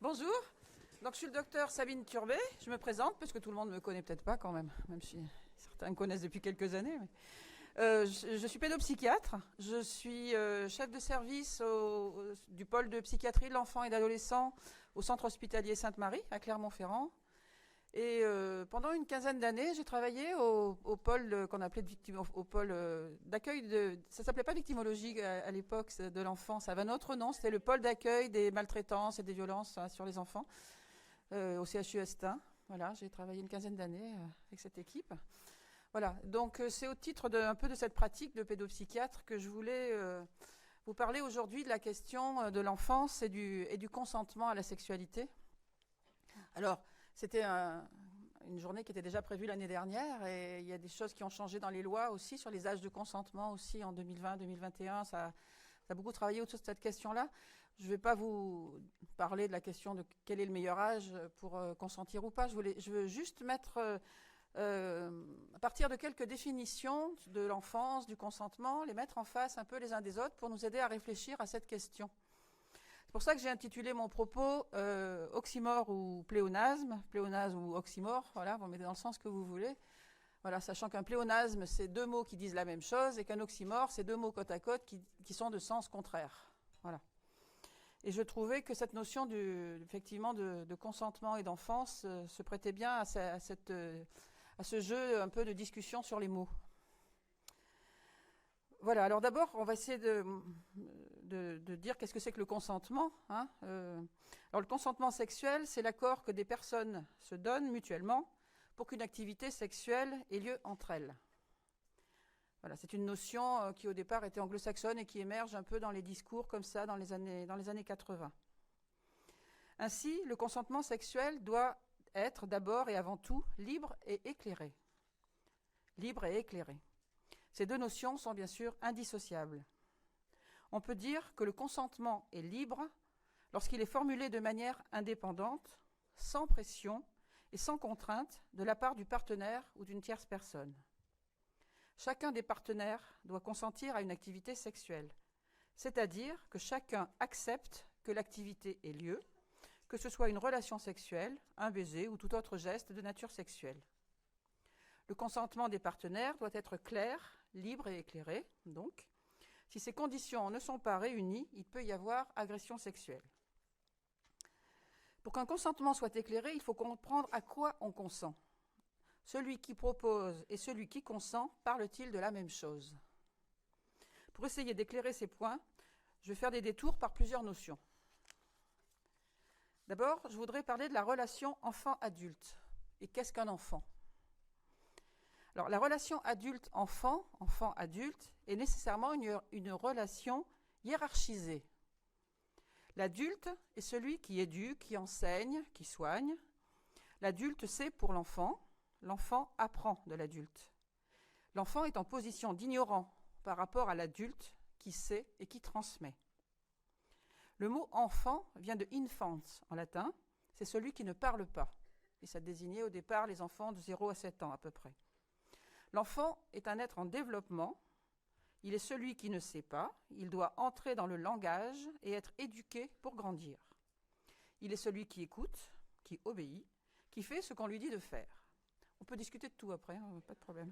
Bonjour, donc je suis le docteur Sabine Turbet, je me présente parce que tout le monde ne me connaît peut-être pas quand même si certains me connaissent depuis quelques années. Mais je suis pédopsychiatre, je suis chef de service du pôle de psychiatrie de l'enfant et d'adolescent au centre hospitalier Sainte-Marie à Clermont-Ferrand. Et pendant une quinzaine d'années, j'ai travaillé au pôle qu'on appelait au pôle d'accueil ça s'appelait pas victimologie à l'époque de l'enfant, ça avait un autre nom, c'était le pôle d'accueil des maltraitances et des violences sur les enfants au CHU Estin. Voilà, j'ai travaillé une quinzaine d'années avec cette équipe. Voilà, donc c'est au titre un peu de cette pratique de pédopsychiatre que je voulais vous parler aujourd'hui de la question de l'enfance et du consentement à la sexualité. Alors, c'était une journée qui était déjà prévue l'année dernière et il y a des choses qui ont changé dans les lois aussi, sur les âges de consentement aussi en 2020-2021. Ça a beaucoup travaillé autour de cette question-là. Je ne vais pas vous parler de la question de quel est le meilleur âge pour consentir ou pas. Je veux juste mettre, à partir de quelques définitions de l'enfance, du consentement, les mettre en face un peu les uns des autres pour nous aider à réfléchir à cette question. C'est pour ça que j'ai intitulé mon propos oxymore ou pléonasme ou oxymore, voilà, vous mettez dans le sens que vous voulez. Voilà, sachant qu'un pléonasme, c'est deux mots qui disent la même chose, et qu'un oxymore, c'est deux mots côte à côte qui sont de sens contraire. Voilà. Et je trouvais que cette notion effectivement de consentement et d'enfance se prêtait bien à ce jeu un peu de discussion sur les mots. Voilà, alors d'abord, on va essayer de dire qu'est-ce que c'est que le consentement. Hein. Alors le consentement sexuel, c'est l'accord que des personnes se donnent mutuellement pour qu'une activité sexuelle ait lieu entre elles. Voilà, c'est une notion qui au départ était anglo-saxonne et qui émerge un peu dans les discours comme ça dans les années 80. Ainsi, le consentement sexuel doit être d'abord et avant tout libre et éclairé. Libre et éclairé. Ces deux notions sont bien sûr indissociables. On peut dire que le consentement est libre lorsqu'il est formulé de manière indépendante, sans pression et sans contrainte de la part du partenaire ou d'une tierce personne. Chacun des partenaires doit consentir à une activité sexuelle, c'est-à-dire que chacun accepte que l'activité ait lieu, que ce soit une relation sexuelle, un baiser ou tout autre geste de nature sexuelle. Le consentement des partenaires doit être clair, libre et éclairé, donc. Si ces conditions ne sont pas réunies, il peut y avoir agression sexuelle. Pour qu'un consentement soit éclairé, il faut comprendre à quoi on consent. Celui qui propose et celui qui consent parlent-ils de la même chose? Pour essayer d'éclairer ces points, je vais faire des détours par plusieurs notions. D'abord, je voudrais parler de la relation enfant-adulte. Et qu'est-ce qu'un enfant? Alors, la relation adulte-enfant, enfant-adulte, est nécessairement une relation hiérarchisée. L'adulte est celui qui éduque, qui enseigne, qui soigne. L'adulte sait pour l'enfant, l'enfant apprend de l'adulte. L'enfant est en position d'ignorant par rapport à l'adulte qui sait et qui transmet. Le mot enfant vient de infant en latin, c'est celui qui ne parle pas. Et ça désignait au départ les enfants de 0 à 7 ans à peu près. L'enfant est un être en développement, il est celui qui ne sait pas, il doit entrer dans le langage et être éduqué pour grandir. Il est celui qui écoute, qui obéit, qui fait ce qu'on lui dit de faire. On peut discuter de tout après, hein, pas de problème.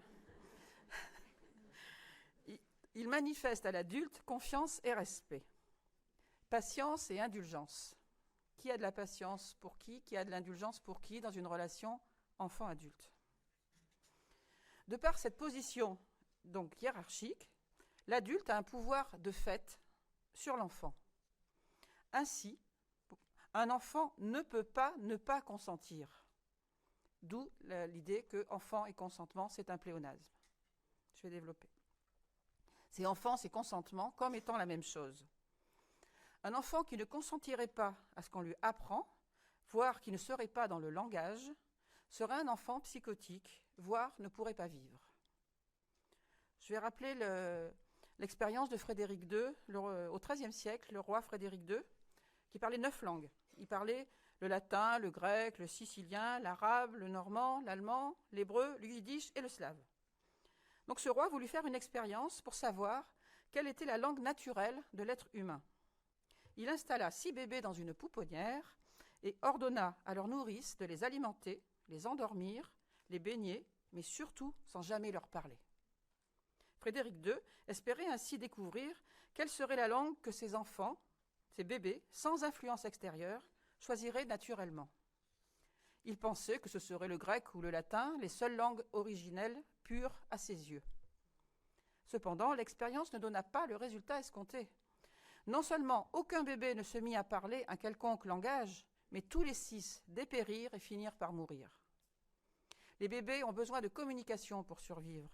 Il manifeste à l'adulte confiance et respect, patience et indulgence. Qui a de la patience pour qui? Qui a de l'indulgence pour qui dans une relation enfant-adulte? De par cette position donc hiérarchique, l'adulte a un pouvoir de fait sur l'enfant. Ainsi, un enfant ne peut pas ne pas consentir. D'où l'idée que enfant et consentement, c'est un pléonasme. Je vais développer. C'est enfant, c'est consentement, comme étant la même chose. Un enfant qui ne consentirait pas à ce qu'on lui apprend, voire qui ne serait pas dans le langage, serait un enfant psychotique, voire ne pourrait pas vivre. Je vais rappeler l'expérience de Frédéric II, au XIIIe siècle, le roi Frédéric II, qui parlait 9 langues. Il parlait le latin, le grec, le sicilien, l'arabe, le normand, l'allemand, l'hébreu, le yiddish et le slave. Donc ce roi voulut faire une expérience pour savoir quelle était la langue naturelle de l'être humain. Il installa 6 bébés dans une pouponnière et ordonna à leurs nourrices de les alimenter, les endormir, les baigner, mais surtout sans jamais leur parler. Frédéric II espérait ainsi découvrir quelle serait la langue que ses enfants, ses bébés, sans influence extérieure, choisiraient naturellement. Il pensait que ce serait le grec ou le latin, les seules langues originelles, pures à ses yeux. Cependant, l'expérience ne donna pas le résultat escompté. Non seulement aucun bébé ne se mit à parler un quelconque langage, mais tous les 6 dépérirent et finirent par mourir. Les bébés ont besoin de communication pour survivre.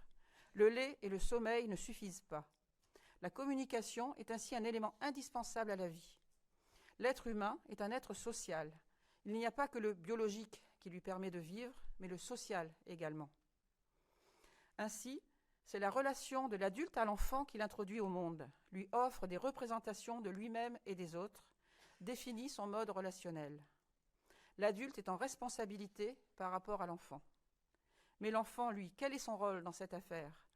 Le lait et le sommeil ne suffisent pas. La communication est ainsi un élément indispensable à la vie. L'être humain est un être social. Il n'y a pas que le biologique qui lui permet de vivre, mais le social également. Ainsi, c'est la relation de l'adulte à l'enfant qui l'introduit au monde, lui offre des représentations de lui-même et des autres, définit son mode relationnel. L'adulte est en responsabilité par rapport à l'enfant. Mais l'enfant, lui, quel est son rôle dans cette affaire?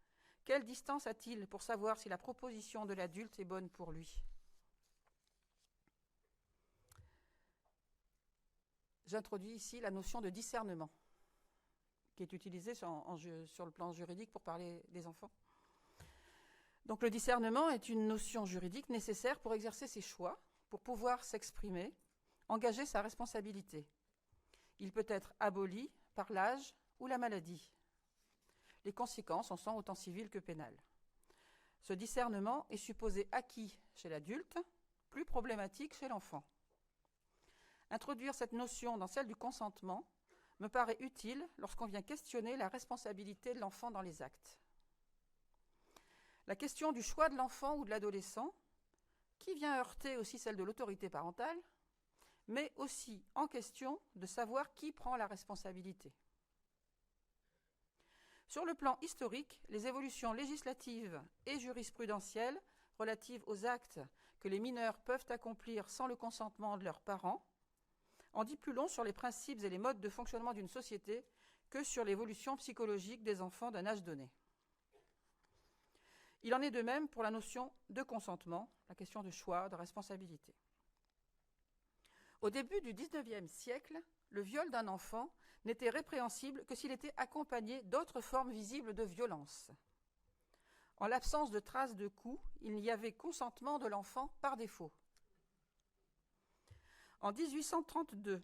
Quelle distance a-t-il pour savoir si la proposition de l'adulte est bonne pour lui? J'introduis ici la notion de discernement, qui est utilisée sur le plan juridique pour parler des enfants. Donc le discernement est une notion juridique nécessaire pour exercer ses choix, pour pouvoir s'exprimer, engager sa responsabilité. Il peut être aboli par l'âge ou la maladie. Les conséquences en sont autant civiles que pénales. Ce discernement est supposé acquis chez l'adulte, plus problématique chez l'enfant. Introduire cette notion dans celle du consentement me paraît utile lorsqu'on vient questionner la responsabilité de l'enfant dans les actes. La question du choix de l'enfant ou de l'adolescent, qui vient heurter aussi celle de l'autorité parentale, mais aussi en question de savoir qui prend la responsabilité. Sur le plan historique, les évolutions législatives et jurisprudentielles relatives aux actes que les mineurs peuvent accomplir sans le consentement de leurs parents en dit plus long sur les principes et les modes de fonctionnement d'une société que sur l'évolution psychologique des enfants d'un âge donné. Il en est de même pour la notion de consentement, la question de choix, de responsabilité. Au début du XIXe siècle, le viol d'un enfant n'était répréhensible que s'il était accompagné d'autres formes visibles de violence. En l'absence de traces de coups, il y avait consentement de l'enfant par défaut. En 1832,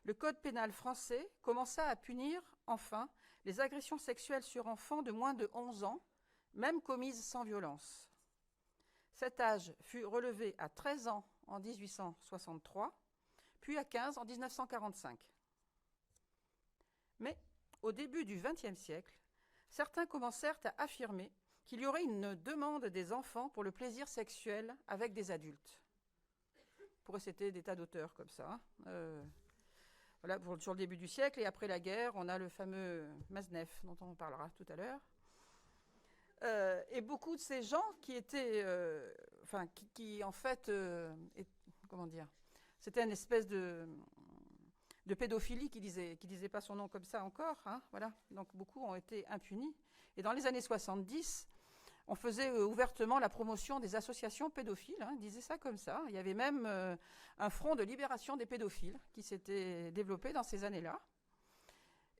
le Code pénal français commença à punir, enfin, les agressions sexuelles sur enfants de moins de 11 ans, même commises sans violence. Cet âge fut relevé à 13 ans en 1863, puis à 15 en 1945. Mais, au début du XXe siècle, certains commencèrent à affirmer qu'il y aurait une demande des enfants pour le plaisir sexuel avec des adultes. On pourrait citer des tas d'auteurs comme ça. Voilà, sur le début du siècle, et après la guerre, on a le fameux Mazenev, dont on parlera tout à l'heure. Et beaucoup de ces gens qui étaient, qui en fait, comment dire, c'était une espèce de pédophilie qui disait pas son nom comme ça encore, hein, voilà. Donc beaucoup ont été impunis. Et dans les années 70, on faisait ouvertement la promotion des associations pédophiles, hein, disait ça comme ça. Il y avait même un front de libération des pédophiles qui s'était développé dans ces années-là.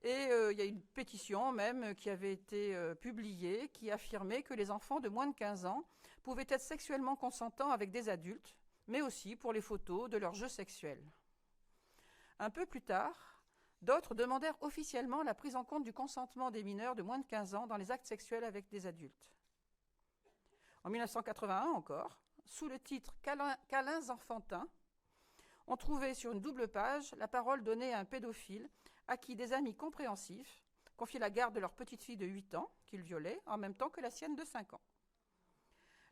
Et il y a une pétition même qui avait été publiée qui affirmait que les enfants de moins de 15 ans pouvaient être sexuellement consentants avec des adultes, mais aussi pour les photos de leurs jeux sexuels. Un peu plus tard, d'autres demandèrent officiellement la prise en compte du consentement des mineurs de moins de 15 ans dans les actes sexuels avec des adultes. En 1981 encore, sous le titre « Câlins enfantins », on trouvait sur une double page la parole donnée à un pédophile à qui des amis compréhensifs confiaient la garde de leur petite fille de 8 ans, qu'ils violaient, en même temps que la sienne de 5 ans.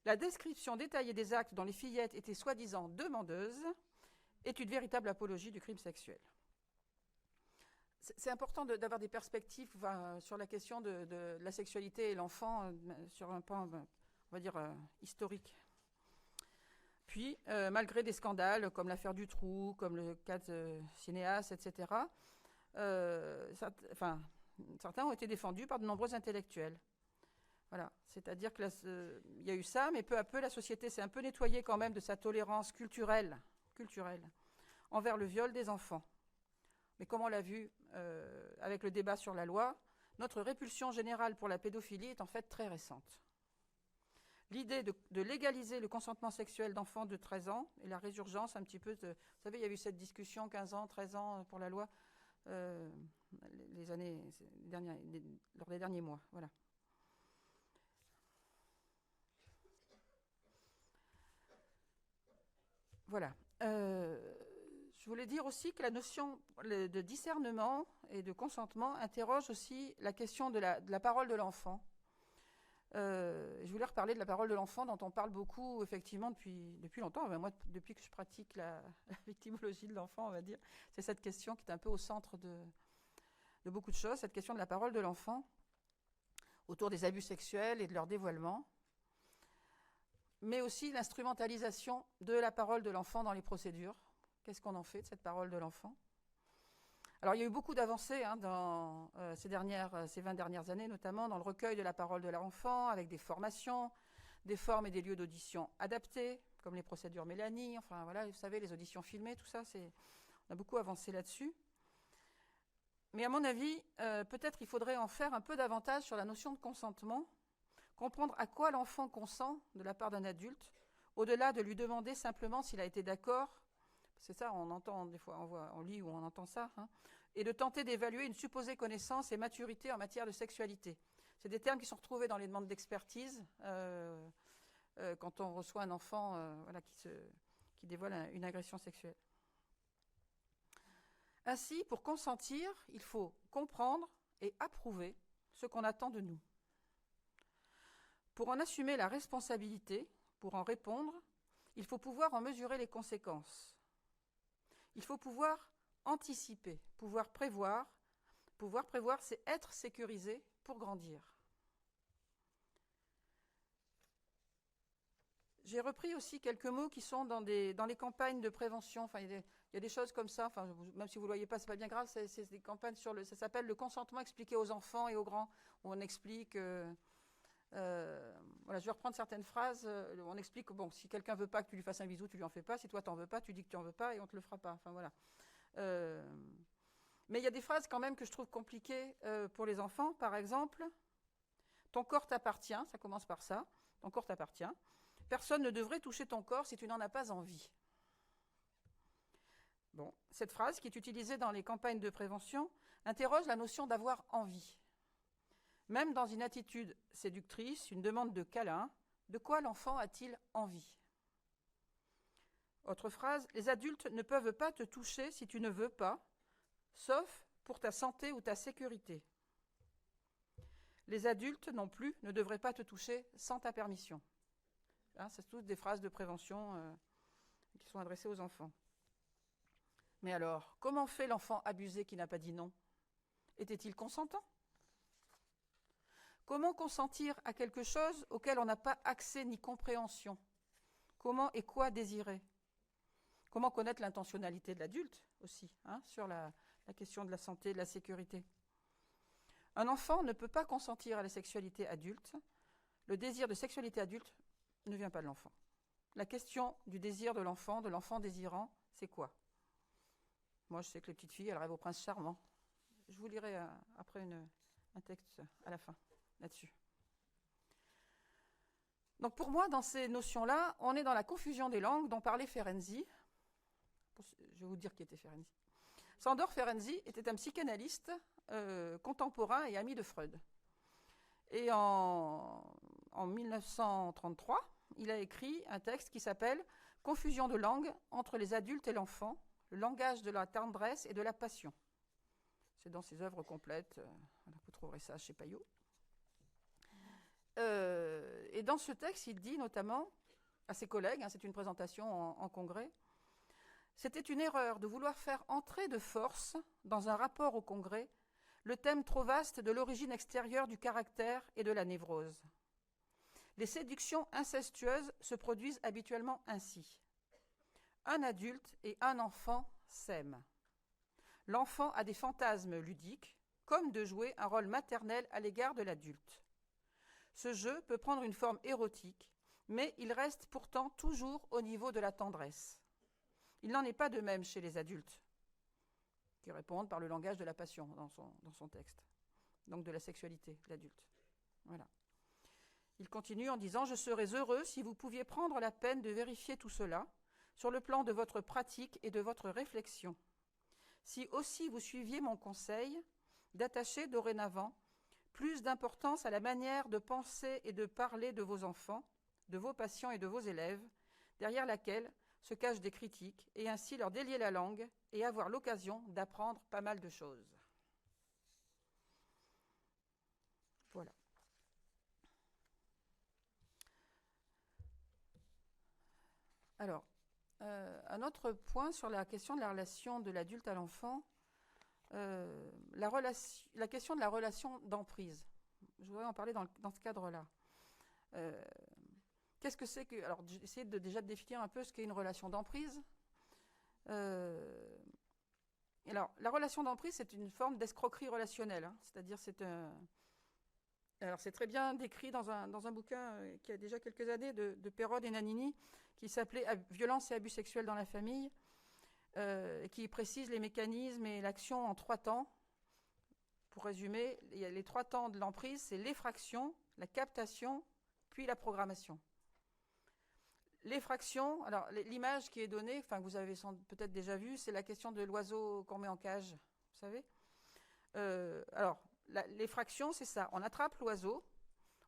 La description détaillée des actes dont les fillettes étaient soi-disant demandeuses est une véritable apologie du crime sexuel. C'est important d'avoir des perspectives sur la question de la sexualité et l'enfant sur un point, on va dire, historique. Puis, malgré des scandales comme l'affaire Dutroux, comme le cas de Cinéas, etc., certains ont été défendus par de nombreux intellectuels. Voilà, c'est-à-dire qu'il y a eu ça, mais peu à peu, la société s'est un peu nettoyée quand même de sa tolérance culturelle envers le viol des enfants. Mais comme on l'a vu avec le débat sur la loi, notre répulsion générale pour la pédophilie est en fait très récente. L'idée de légaliser le consentement sexuel d'enfants de 13 ans et la résurgence un petit peu de... Vous savez, il y a eu cette discussion 15 ans, 13 ans pour la loi lors des derniers mois. Voilà. Voilà. Je voulais dire aussi que la notion de discernement et de consentement interroge aussi la question de la parole de l'enfant. Je voulais reparler de la parole de l'enfant dont on parle beaucoup effectivement depuis longtemps. Moi, depuis que je pratique la victimologie de l'enfant, on va dire, c'est cette question qui est un peu au centre de beaucoup de choses, cette question de la parole de l'enfant autour des abus sexuels et de leur dévoilement, mais aussi l'instrumentalisation de la parole de l'enfant dans les procédures. Qu'est-ce qu'on en fait de cette parole de l'enfant ? Alors, il y a eu beaucoup d'avancées dans ces 20 dernières années, notamment dans le recueil de la parole de l'enfant, avec des formations, des formes et des lieux d'audition adaptés, comme les procédures Mélanie, enfin voilà, vous savez, les auditions filmées, tout ça, on a beaucoup avancé là-dessus. Mais à mon avis, peut-être il faudrait en faire un peu davantage sur la notion de consentement, comprendre à quoi l'enfant consent de la part d'un adulte, au-delà de lui demander simplement s'il a été d'accord. C'est ça, on entend des fois, on lit ou on entend ça, et de tenter d'évaluer une supposée connaissance et maturité en matière de sexualité. C'est des termes qui sont retrouvés dans les demandes d'expertise quand on reçoit un enfant qui dévoile une agression sexuelle. Ainsi, pour consentir, il faut comprendre et approuver ce qu'on attend de nous. Pour en assumer la responsabilité, pour en répondre, il faut pouvoir en mesurer les conséquences. Il faut pouvoir anticiper, pouvoir prévoir. Pouvoir prévoir, c'est être sécurisé pour grandir. J'ai repris aussi quelques mots qui sont dans les campagnes de prévention. Enfin, il y a des choses comme ça. Enfin, même si vous ne le voyez pas, ce n'est pas bien grave. C'est des campagnes ça s'appelle le consentement expliqué aux enfants et aux grands. Où on explique... voilà, je vais reprendre certaines phrases. On explique que si quelqu'un ne veut pas que tu lui fasses un bisou, tu ne lui en fais pas. Si toi, tu n'en veux pas, tu dis que tu n'en veux pas et on ne te le fera pas. Enfin, voilà. Mais il y a des phrases quand même que je trouve compliquées pour les enfants. Par exemple, ton corps t'appartient. Ça commence par ça. Ton corps t'appartient. Personne ne devrait toucher ton corps si tu n'en as pas envie. Bon, cette phrase, qui est utilisée dans les campagnes de prévention, interroge la notion d'avoir envie. Même dans une attitude séductrice, une demande de câlin, de quoi l'enfant a-t-il envie ? Autre phrase, les adultes ne peuvent pas te toucher si tu ne veux pas, sauf pour ta santé ou ta sécurité. Les adultes non plus ne devraient pas te toucher sans ta permission. C'est toutes des phrases de prévention qui sont adressées aux enfants. Mais alors, comment fait l'enfant abusé qui n'a pas dit non ? Était-il consentant ? Comment consentir à quelque chose auquel on n'a pas accès ni compréhension ? Comment et quoi désirer ? Comment connaître l'intentionnalité de l'adulte aussi, sur la question de la santé et de la sécurité ? Un enfant ne peut pas consentir à la sexualité adulte. Le désir de sexualité adulte ne vient pas de l'enfant. La question du désir de l'enfant désirant, c'est quoi ? Moi, je sais que les petites filles, elles rêvent au prince charmant. Je vous lirai après un texte à la fin là-dessus. Donc pour moi, dans ces notions-là, on est dans la confusion des langues dont parlait Ferenczi. Je vais vous dire qui était Ferenczi. Sándor Ferenczi était un psychanalyste contemporain et ami de Freud. Et en 1933, il a écrit un texte qui s'appelle « Confusion de langue entre les adultes et l'enfant, le langage de la tendresse et de la passion ». C'est dans ses œuvres complètes. Vous trouverez ça chez Payot. Et dans ce texte, il dit notamment à ses collègues, c'est une présentation en congrès, « C'était une erreur de vouloir faire entrer de force dans un rapport au congrès le thème trop vaste de l'origine extérieure du caractère et de la névrose. Les séductions incestueuses se produisent habituellement ainsi. Un adulte et un enfant s'aiment. L'enfant a des fantasmes ludiques, comme de jouer un rôle maternel à l'égard de l'adulte. Ce jeu peut prendre une forme érotique, mais il reste pourtant toujours au niveau de la tendresse. Il n'en est pas de même chez les adultes, qui répondent par le langage de la passion dans son texte, donc de la sexualité de l'adulte. Voilà. Il continue en disant « Je serais heureux si vous pouviez prendre la peine de vérifier tout cela sur le plan de votre pratique et de votre réflexion. Si aussi vous suiviez mon conseil d'attacher dorénavant plus d'importance à la manière de penser et de parler de vos enfants, de vos patients et de vos élèves, derrière laquelle se cachent des critiques, et ainsi leur délier la langue et avoir l'occasion d'apprendre pas mal de choses. » Voilà. Alors, un autre point sur la question de la relation de l'adulte à l'enfant, la question de la relation d'emprise. Je voudrais en parler dans ce cadre-là. Qu'est-ce que c'est que... Alors, j'ai essayé déjà de définir un peu ce qu'est une relation d'emprise. Alors, la relation d'emprise, c'est une forme d'escroquerie relationnelle. Hein, c'est-à-dire, alors, c'est très bien décrit dans un bouquin qui a déjà quelques années de Perrone et Nanini, qui s'appelait « Violence et abus sexuels dans la famille », qui précise les mécanismes et l'action en 3 temps. Pour résumer, il y a les 3 temps de l'emprise, c'est l'effraction, la captation, puis la programmation. L'effraction, alors l'image qui est donnée, enfin que vous avez peut-être déjà vue, c'est la question de l'oiseau qu'on met en cage, vous savez. Alors, l'effraction, c'est ça, on attrape l'oiseau,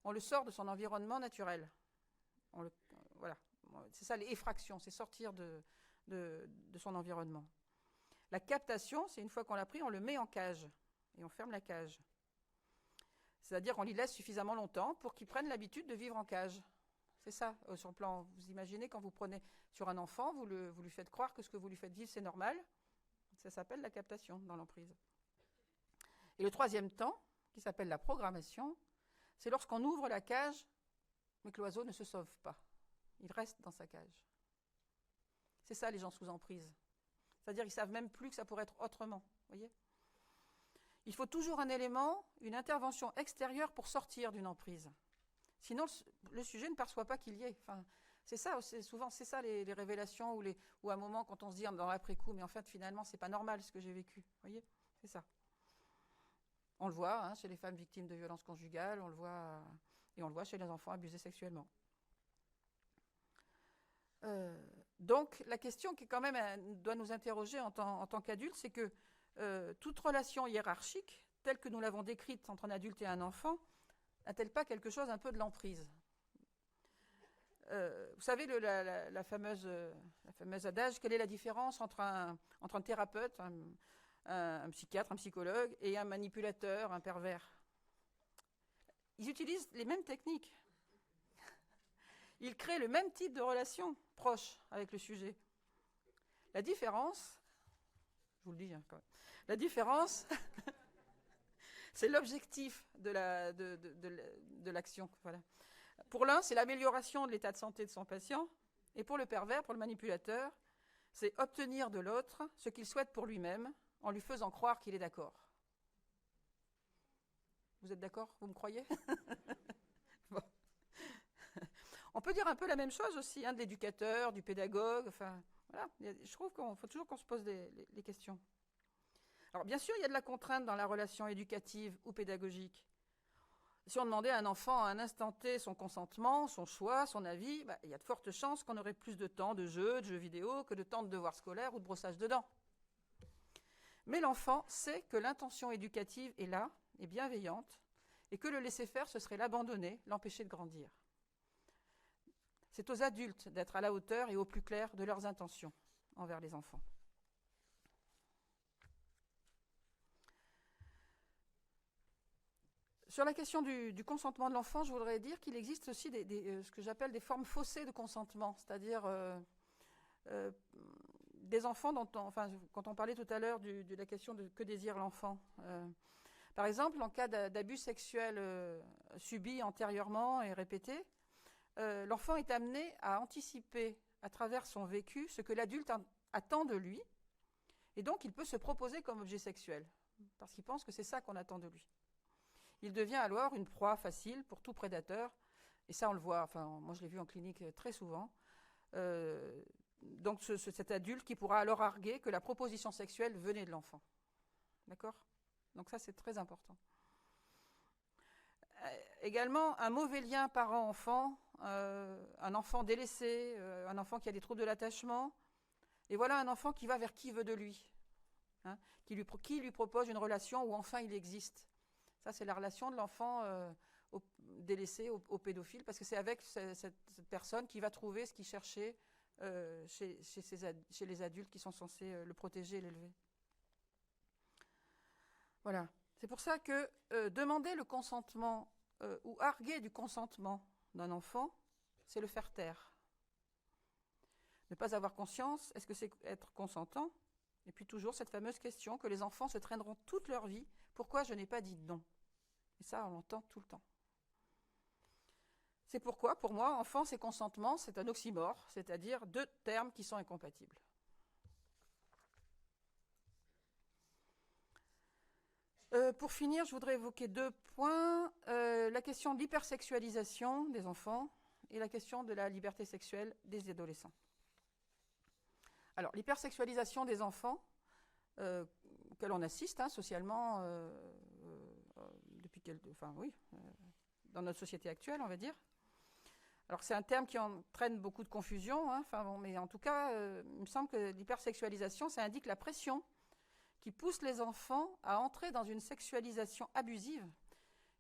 on le sort de son environnement naturel. Voilà, c'est ça l'effraction, c'est sortir de son environnement. La captation, c'est une fois qu'on l'a pris, on le met en cage et on ferme la cage. C'est-à-dire qu'on l'y laisse suffisamment longtemps pour qu'il prenne l'habitude de vivre en cage. C'est ça, sur le plan, vous imaginez quand vous prenez sur un enfant, vous lui faites croire que ce que vous lui faites vivre, c'est normal. Ça s'appelle la captation dans l'emprise. Et le 3e temps, qui s'appelle la programmation, c'est lorsqu'on ouvre la cage, mais que l'oiseau ne se sauve pas. Il reste dans sa cage. C'est ça, les gens sous emprise. C'est-à-dire qu'ils ne savent même plus que ça pourrait être autrement. Voyez ? Il faut toujours un élément, une intervention extérieure pour sortir d'une emprise. Sinon, le sujet ne perçoit pas qu'il y est. Enfin, c'est ça, souvent, c'est ça les révélations ou à un moment, quand on se dit dans l'après-coup, mais en fait, finalement, c'est pas normal ce que j'ai vécu. Voyez ? C'est ça. On le voit hein, chez les femmes victimes de violences conjugales, on le voit chez les enfants abusés sexuellement. Donc, la question qui quand même doit nous interroger en tant qu'adultes, c'est que toute relation hiérarchique, telle que nous l'avons décrite entre un adulte et un enfant, n'a-t-elle pas quelque chose un peu de l'emprise ? Vous savez, la fameuse adage, quelle est la différence entre un thérapeute, un psychiatre, un psychologue, et un manipulateur, un pervers ? Ils utilisent les mêmes techniques. Ils créent le même type de relation proche avec le sujet. La différence, je vous le dis, hein, quand même, la différence, c'est l'objectif de l'action. Voilà. Pour l'un, c'est l'amélioration de l'état de santé de son patient, et pour le pervers, pour le manipulateur, c'est obtenir de l'autre ce qu'il souhaite pour lui-même, en lui faisant croire qu'il est d'accord. Vous êtes d'accord ? Vous me croyez ? Bon. On peut dire un peu la même chose aussi, hein, de l'éducateur, du pédagogue, enfin, voilà. Je trouve qu'il faut toujours qu'on se pose les questions. Alors, bien sûr, il y a de la contrainte dans la relation éducative ou pédagogique. Si on demandait à un enfant à un instant T son consentement, son choix, son avis, il y a de fortes chances qu'on aurait plus de temps de jeux vidéo, que de temps de devoirs scolaires ou de brossage de dents. Mais l'enfant sait que l'intention éducative est là, est bienveillante, et que le laisser faire, ce serait l'abandonner, l'empêcher de grandir. C'est aux adultes d'être à la hauteur et au plus clair de leurs intentions envers les enfants. Sur la question du consentement de l'enfant, je voudrais dire qu'il existe aussi ce que j'appelle des formes faussées de consentement, c'est-à-dire des enfants quand on parlait tout à l'heure de la question de que désire l'enfant. Par exemple, en cas d'abus sexuel subi antérieurement et répété, l'enfant est amené à anticiper à travers son vécu ce que l'adulte attend de lui, et donc il peut se proposer comme objet sexuel, parce qu'il pense que c'est ça qu'on attend de lui. Il devient alors une proie facile pour tout prédateur, et ça on le voit, moi je l'ai vu en clinique très souvent. donc cet adulte qui pourra alors arguer que la proposition sexuelle venait de l'enfant. D'accord? Donc ça, c'est très important. Également, un mauvais lien parent-enfant, un enfant délaissé, un enfant qui a des troubles de l'attachement, et voilà un enfant qui va vers qui veut de lui, hein, qui lui propose une relation où enfin il existe. Ça, c'est la relation de l'enfant délaissé au pédophile, parce que c'est avec cette personne qu'il va trouver ce qu'il cherchait chez les adultes qui sont censés le protéger et l'élever. Voilà. C'est pour ça que demander le consentement ou arguer du consentement d'un enfant, c'est le faire taire. Ne pas avoir conscience, est-ce que c'est être consentant? Et puis toujours cette fameuse question que les enfants se traîneront toute leur vie, pourquoi je n'ai pas dit non? Et ça, on l'entend tout le temps. C'est pourquoi, pour moi, enfance et consentement, c'est un oxymore, c'est-à-dire deux termes qui sont incompatibles. Pour finir, je voudrais évoquer 2 points. La question de l'hypersexualisation des enfants et la question de la liberté sexuelle des adolescents. Alors, l'hypersexualisation des enfants, auquel on assiste socialement depuis dans notre société actuelle, on va dire. Alors, c'est un terme qui entraîne beaucoup de confusion, mais en tout cas, il me semble que l'hypersexualisation, ça indique la pression qui pousse les enfants à entrer dans une sexualisation abusive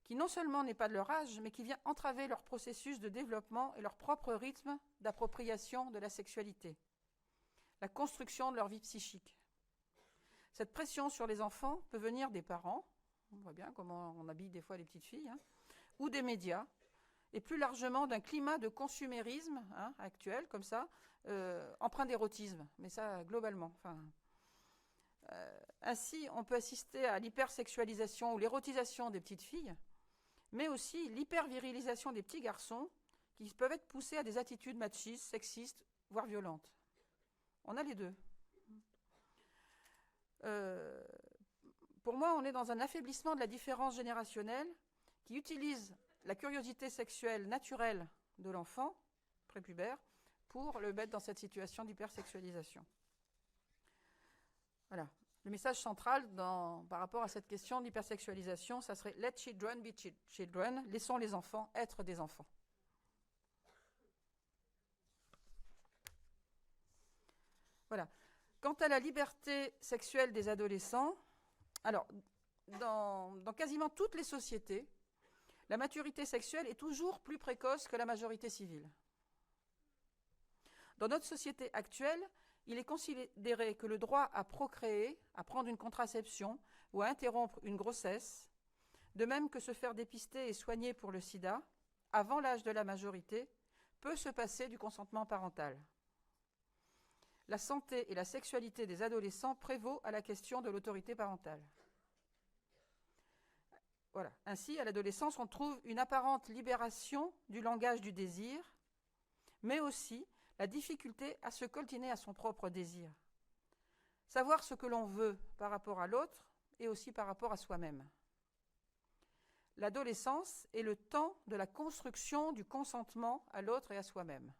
qui non seulement n'est pas de leur âge, mais qui vient entraver leur processus de développement et leur propre rythme d'appropriation de la sexualité, la construction de leur vie psychique. Cette pression sur les enfants peut venir des parents, on voit bien comment on habille des fois les petites filles, ou des médias, et plus largement d'un climat de consumérisme actuel, comme ça, empreint d'érotisme, mais ça globalement. Ainsi, on peut assister à l'hypersexualisation ou l'érotisation des petites filles, mais aussi l'hypervirilisation des petits garçons qui peuvent être poussés à des attitudes machistes, sexistes, voire violentes. On a les deux. Pour moi, on est dans un affaiblissement de la différence générationnelle qui utilise la curiosité sexuelle naturelle de l'enfant prépubère pour le mettre dans cette situation d'hypersexualisation. Voilà. Le message central par rapport à cette question d'hypersexualisation, ça serait « Let children be children », laissons les enfants être des enfants. Voilà. Quant à la liberté sexuelle des adolescents, alors, dans quasiment toutes les sociétés, la maturité sexuelle est toujours plus précoce que la majorité civile. Dans notre société actuelle, il est considéré que le droit à procréer, à prendre une contraception ou à interrompre une grossesse, de même que se faire dépister et soigner pour le sida, avant l'âge de la majorité, peut se passer du consentement parental. La santé et la sexualité des adolescents prévaut à la question de l'autorité parentale. Voilà. Ainsi, à l'adolescence, on trouve une apparente libération du langage du désir, mais aussi la difficulté à se coltiner à son propre désir. Savoir ce que l'on veut par rapport à l'autre et aussi par rapport à soi-même. L'adolescence est le temps de la construction du consentement à l'autre et à soi-même.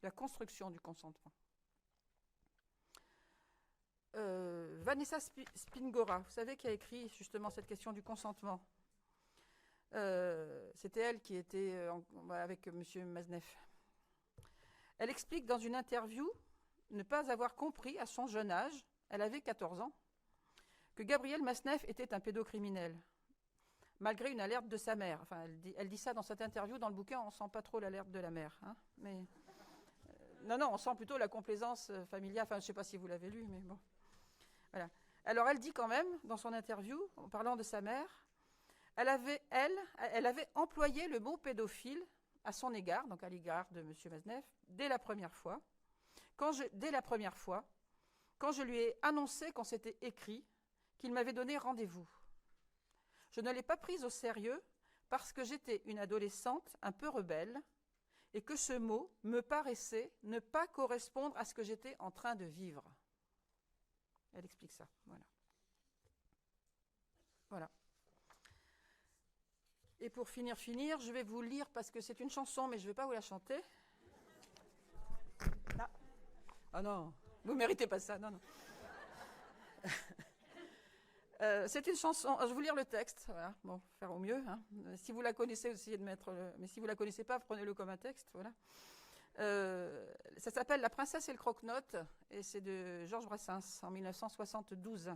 La construction du consentement. Vanessa Spingora, vous savez, qui a écrit justement cette question du consentement. C'était elle qui était avec M. Masneff. Elle explique dans une interview ne pas avoir compris à son jeune âge, elle avait 14 ans, que Gabriel Masneff était un pédocriminel, malgré une alerte de sa mère. Enfin, elle dit ça dans cette interview. Dans le bouquin, on ne sent pas trop l'alerte de la mère. Mais, non, on sent plutôt la complaisance familiale. Enfin, je ne sais pas si vous l'avez lu, mais bon. Voilà. Alors, elle dit quand même, dans son interview, en parlant de sa mère, elle avait employé le mot pédophile à son égard, donc à l'égard de M. Masneff, dès la première fois, quand je lui ai annoncé qu'on s'était écrit, qu'il m'avait donné rendez-vous. Je ne l'ai pas prise au sérieux parce que j'étais une adolescente un peu rebelle et que ce mot me paraissait ne pas correspondre à ce que j'étais en train de vivre. Elle explique ça. Voilà. Et pour finir, je vais vous lire, parce que c'est une chanson, mais je ne vais pas vous la chanter. Ah non, vous ne méritez pas ça, non, non. C'est une chanson, je vais vous lire le texte, voilà, bon, faire au mieux. Hein. Si vous la connaissez, essayez de mettre mais si vous la connaissez pas, prenez-le comme un texte, voilà. Ça s'appelle La princesse et le croque-note, et c'est de Georges Brassens, en 1972.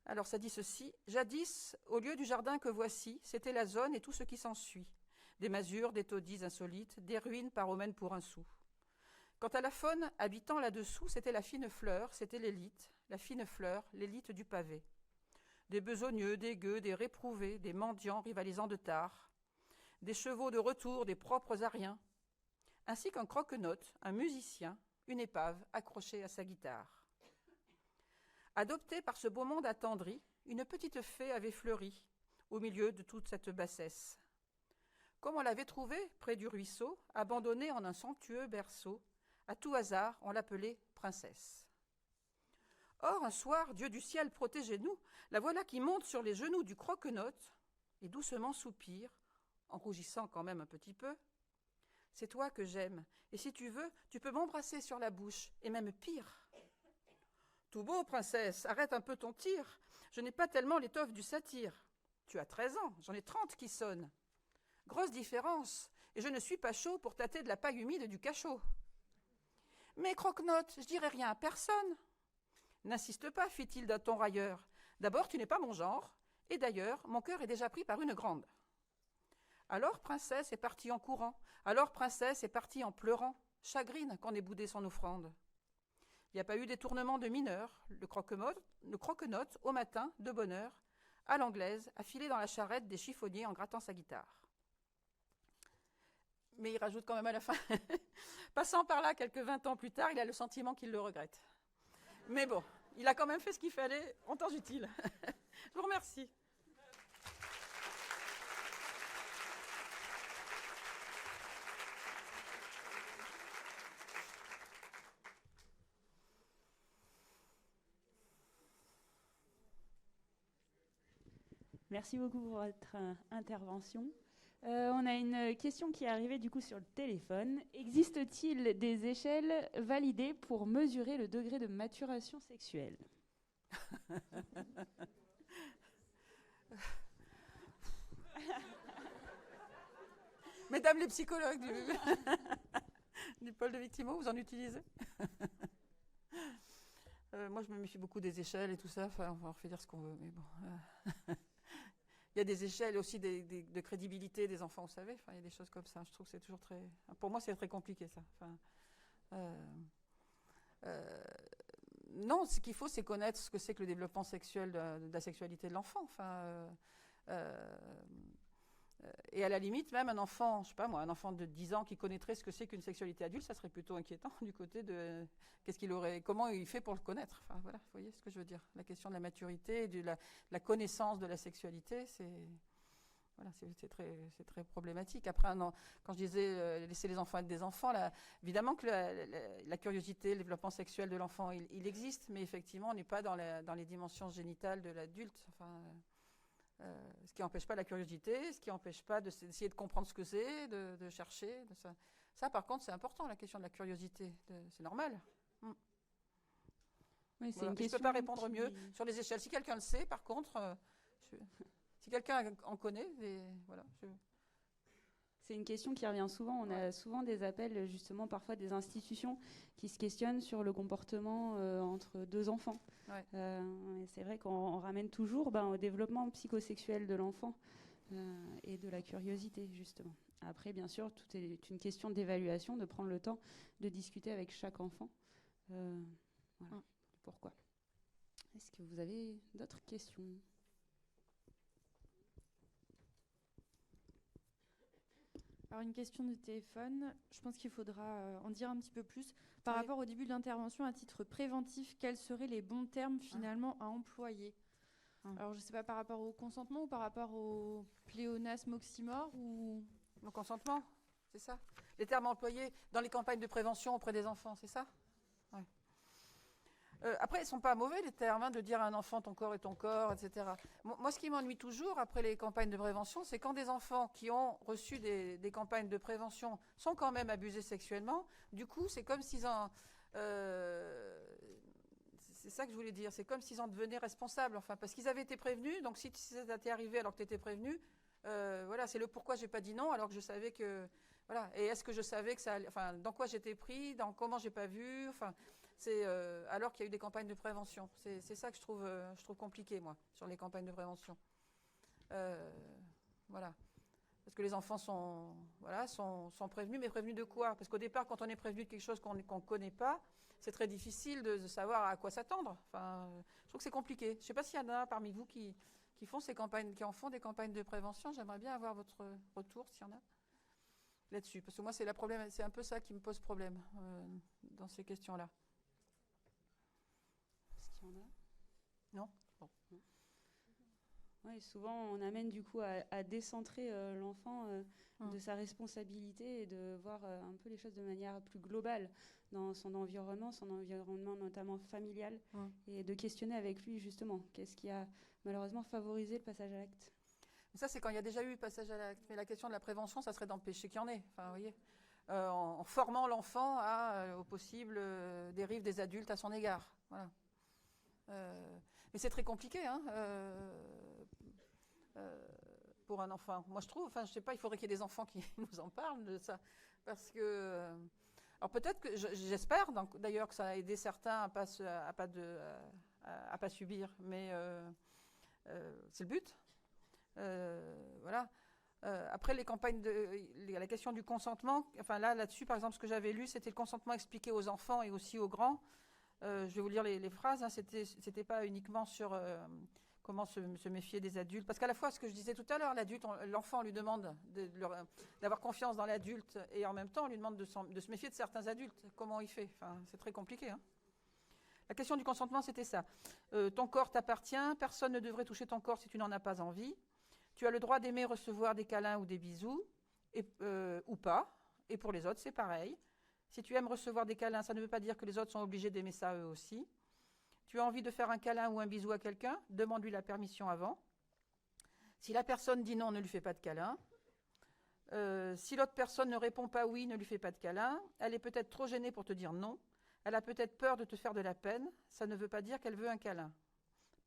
Alors ça dit ceci. Jadis, au lieu du jardin que voici, c'était la zone et tout ce qui s'ensuit. Des masures, des taudis insolites, des ruines paromènes pour un sou. Quant à la faune habitant là-dessous, c'était la fine fleur, c'était l'élite, la fine fleur, l'élite du pavé. Des besogneux, des gueux, des réprouvés, des mendiants rivalisant de tard, des chevaux de retour, des propres ariens, ainsi qu'un croque-note, un musicien, une épave accrochée à sa guitare. Adoptée par ce beau monde attendri, une petite fée avait fleuri au milieu de toute cette bassesse. Comme on l'avait trouvée près du ruisseau, abandonnée en un somptueux berceau, à tout hasard, on l'appelait princesse. Or, un soir, Dieu du ciel, protégez-nous, la voilà qui monte sur les genoux du croque-note et doucement soupire, en rougissant quand même un petit peu. C'est toi que j'aime, et si tu veux, tu peux m'embrasser sur la bouche, et même pire. Tout beau, princesse, arrête un peu ton tir, je n'ai pas tellement l'étoffe du satyre. Tu as 13 ans, j'en ai 30 qui sonnent. Grosse différence, et je ne suis pas chaud pour tâter de la paille humide du cachot. Mais croque-note, je dirai rien à personne. N'insiste pas, fit-il d'un ton railleur. D'abord, tu n'es pas mon genre, et d'ailleurs, mon cœur est déjà pris par une grande. Alors princesse est partie en courant, alors princesse est partie en pleurant, chagrine qu'on ait boudé son offrande. Il n'y a pas eu détournement de mineur, le croque-note, au matin, de bonne heure, à l'anglaise, a filé dans la charrette des chiffonniers en grattant sa guitare. Mais il rajoute quand même à la fin, passant par là quelques 20 ans plus tard, il a le sentiment qu'il le regrette. Mais bon, il a quand même fait ce qu'il fallait en temps utile. Je vous remercie. Merci beaucoup pour votre intervention. On a une question qui est arrivée du coup sur le téléphone. Existe-t-il des échelles validées pour mesurer le degré de maturation sexuelle ? Mesdames les psychologues du pôle de Victimo, vous en utilisez? Moi, je me méfie beaucoup des échelles et tout ça. Enfin, on va en faire dire ce qu'on veut, mais bon. Il y a des échelles aussi de crédibilité des enfants, vous savez. Enfin, il y a des choses comme ça. Je trouve que c'est toujours très... Pour moi, c'est très compliqué, ça. Enfin, non, ce qu'il faut, c'est connaître ce que c'est que le développement sexuel de la sexualité de l'enfant. Enfin, et à la limite, même un enfant, je sais pas moi, un enfant de 10 ans qui connaîtrait ce que c'est qu'une sexualité adulte, ça serait plutôt inquiétant du côté de comment il fait pour le connaître. Enfin, voilà, vous voyez ce que je veux dire. La question de la maturité, de la connaissance de la sexualité, voilà, c'est très problématique. Après, quand je disais laisser les enfants être des enfants, là, évidemment que la curiosité, le développement sexuel de l'enfant, il existe, mais effectivement, on n'est pas dans les dimensions génitales de l'adulte. Enfin, ce qui n'empêche pas la curiosité, ce qui n'empêche pas d'essayer de comprendre ce que c'est, de chercher. Ça, par contre, c'est important, la question de la curiosité. C'est normal. Oui, Voilà. Je ne peux pas répondre mieux sur les échelles. Si quelqu'un le sait, par contre, si quelqu'un en connaît, voilà. C'est une question qui revient souvent. On a souvent des appels, justement, parfois des institutions qui se questionnent sur le comportement entre deux enfants. Ouais. Et c'est vrai qu'on ramène toujours au développement psychosexuel de l'enfant et de la curiosité, justement. Après, bien sûr, tout est une question d'évaluation, de prendre le temps de discuter avec chaque enfant. Voilà. Pourquoi ? Est-ce que vous avez d'autres questions ? Alors une question de téléphone, je pense qu'il faudra en dire un petit peu plus. Par rapport au début de l'intervention, à titre préventif, quels seraient les bons termes finalement à employer ? Alors je ne sais pas, par rapport au consentement ou par rapport au pléonasme oxymore ou... Le consentement, c'est ça ? Les termes employés dans les campagnes de prévention auprès des enfants, c'est ça ? Ouais. Après, ils ne sont pas mauvais, les termes, hein, de dire à un enfant ton corps est ton corps, etc. Moi, ce qui m'ennuie toujours après les campagnes de prévention, c'est quand des enfants qui ont reçu des campagnes de prévention sont quand même abusés sexuellement. Du coup, c'est comme s'ils en... c'est ça que je voulais dire. C'est comme s'ils en devenaient responsables, enfin, parce qu'ils avaient été prévenus. Donc, si ça t'était arrivé alors que tu étais prévenu, voilà, c'est le pourquoi j'ai pas dit non, alors que je savais que... Voilà. Et est-ce que je savais que ça allait... Enfin, dans quoi j'étais pris, dans comment j'ai pas vu, enfin... C'est alors qu'il y a eu des campagnes de prévention. C'est ça que je trouve compliqué, moi, sur les campagnes de prévention. Voilà. Parce que les enfants sont prévenus, mais prévenus de quoi? Parce qu'au départ, quand on est prévenu de quelque chose qu'on ne connaît pas, c'est très difficile de savoir à quoi s'attendre. Enfin, je trouve que c'est compliqué. Je ne sais pas s'il y en a parmi vous qui font ces campagnes, qui en font des campagnes de prévention. J'aimerais bien avoir votre retour, s'il y en a, là-dessus. Parce que moi, c'est un peu ça qui me pose problème dans ces questions-là. Est-ce qu'il y en a? Non. Bon. Oui, souvent on amène du coup à décentrer l'enfant de sa responsabilité et de voir un peu les choses de manière plus globale dans son environnement notamment familial, et de questionner avec lui justement qu'est-ce qui a malheureusement favorisé le passage à l'acte. Ça, c'est quand il y a déjà eu passage à l'acte. Mais la question de la prévention, ça serait d'empêcher qu'il y en ait. Enfin, vous voyez, en formant l'enfant aux possibles dérives des adultes à son égard. Voilà. Mais c'est très compliqué, hein, pour un enfant. Moi, je trouve, enfin, je sais pas, il faudrait qu'il y ait des enfants qui nous en parlent de ça, parce que, alors peut-être que j'espère, d'ailleurs, que ça a aidé certains à pas subir, mais c'est le but. Voilà. Après les campagnes la question du consentement, enfin là-dessus, par exemple, ce que j'avais lu, c'était le consentement expliqué aux enfants et aussi aux grands. Je vais vous lire les phrases, hein. C'était pas uniquement sur comment se méfier des adultes. Parce qu'à la fois, ce que je disais tout à l'heure, l'enfant lui demande d'avoir confiance dans l'adulte, et en même temps, on lui demande de se méfier de certains adultes. Comment il fait? Enfin, c'est très compliqué, hein. La question du consentement, c'était ça. Ton corps t'appartient, personne ne devrait toucher ton corps si tu n'en as pas envie. Tu as le droit d'aimer recevoir des câlins ou des bisous, ou pas. Et pour les autres, c'est pareil. Si tu aimes recevoir des câlins, ça ne veut pas dire que les autres sont obligés d'aimer ça eux aussi. Tu as envie de faire un câlin ou un bisou à quelqu'un, demande-lui la permission avant. Si la personne dit non, ne lui fais pas de câlin. Si l'autre personne ne répond pas oui, ne lui fais pas de câlin. Elle est peut-être trop gênée pour te dire non. Elle a peut-être peur de te faire de la peine. Ça ne veut pas dire qu'elle veut un câlin.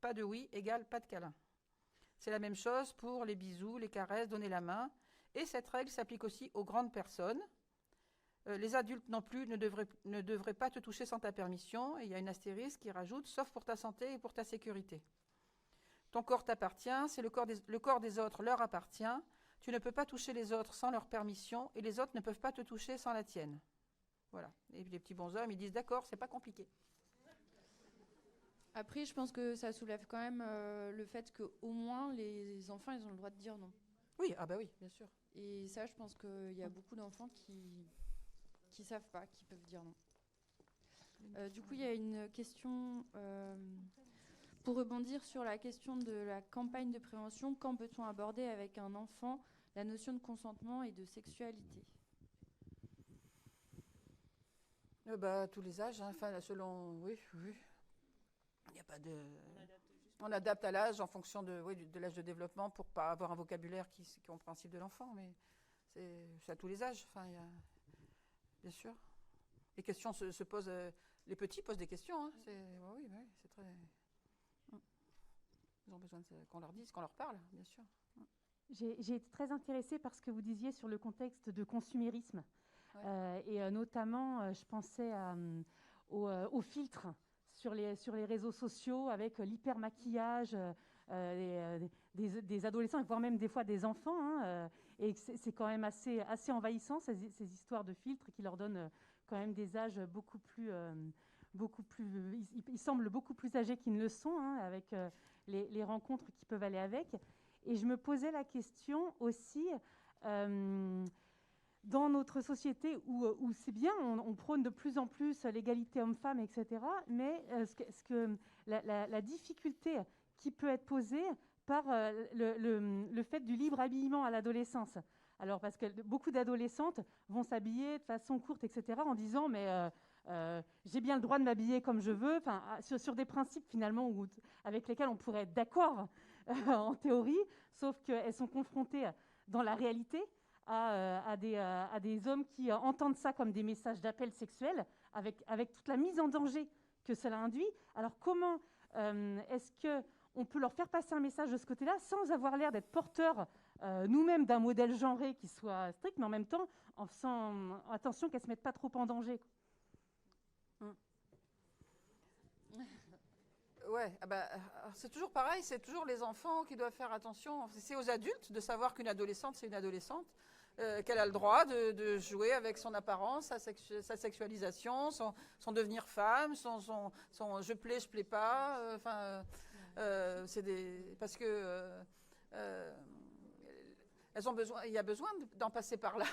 Pas de oui égale pas de câlin. C'est la même chose pour les bisous, les caresses, donner la main. Et cette règle s'applique aussi aux grandes personnes. Les adultes non plus ne devraient pas te toucher sans ta permission. Et il y a une astérisque qui rajoute « sauf pour ta santé et pour ta sécurité ». Ton corps t'appartient, c'est le corps des autres leur appartient. Tu ne peux pas toucher les autres sans leur permission et les autres ne peuvent pas te toucher sans la tienne. Voilà. Et les petits bonshommes, ils disent « d'accord, c'est pas compliqué ». Après, je pense que ça soulève quand même le fait qu'au moins les enfants, ils ont le droit de dire non. Oui, ah bah oui, bien sûr. Et ça, je pense qu'il y a beaucoup d'enfants qui savent pas, qui peuvent dire non. Du coup, il y a une question pour rebondir sur la question de la campagne de prévention. Quand peut-on aborder avec un enfant la notion de consentement et de sexualité? Tous les âges, hein, enfin, selon... Oui. Il n'y a pas de... On adapte à l'âge en fonction de l'âge de développement pour pas avoir un vocabulaire qui est compréhensible de l'enfant, mais c'est à tous les âges. Enfin, bien sûr. Les questions se posent... les petits posent des questions. Hein. Oui, c'est très... Ils ont besoin qu'on leur dise, qu'on leur parle, bien sûr. J'ai été très intéressée par ce que vous disiez sur le contexte de consumérisme. Ouais. Et notamment, je pensais aux filtres sur les réseaux sociaux avec l'hypermaquillage des adolescents, voire même des fois des enfants. Hein, et c'est quand même assez envahissant, ces histoires de filtres qui leur donnent quand même des âges beaucoup plus... ils semblent beaucoup plus âgés qu'ils ne le sont, hein, avec les rencontres qui peuvent aller avec. Et je me posais la question aussi... dans notre société où c'est bien, on prône de plus en plus l'égalité homme-femme, etc., mais la difficulté qui peut être posée par le fait du libre habillement à l'adolescence. Alors, parce que beaucoup d'adolescentes vont s'habiller de façon courte, etc., en disant, mais j'ai bien le droit de m'habiller comme je veux, sur des principes finalement avec lesquels on pourrait être d'accord en théorie, sauf qu'elles sont confrontées dans la réalité à des hommes qui entendent ça comme des messages d'appel sexuel, avec toute la mise en danger que cela induit. Alors comment est-ce qu'on peut leur faire passer un message de ce côté-là sans avoir l'air d'être porteur nous-mêmes d'un modèle genré qui soit strict, mais en même temps en faisant attention qu'elles ne se mettent pas trop en danger. Ouais, c'est toujours pareil, c'est toujours les enfants qui doivent faire attention. C'est aux adultes de savoir qu'une adolescente, c'est une adolescente, qu'elle a le droit de jouer avec son apparence, sa sexualisation, son devenir femme, son je plais pas. Parce que elles ont besoin, il y a besoin d'en passer par là.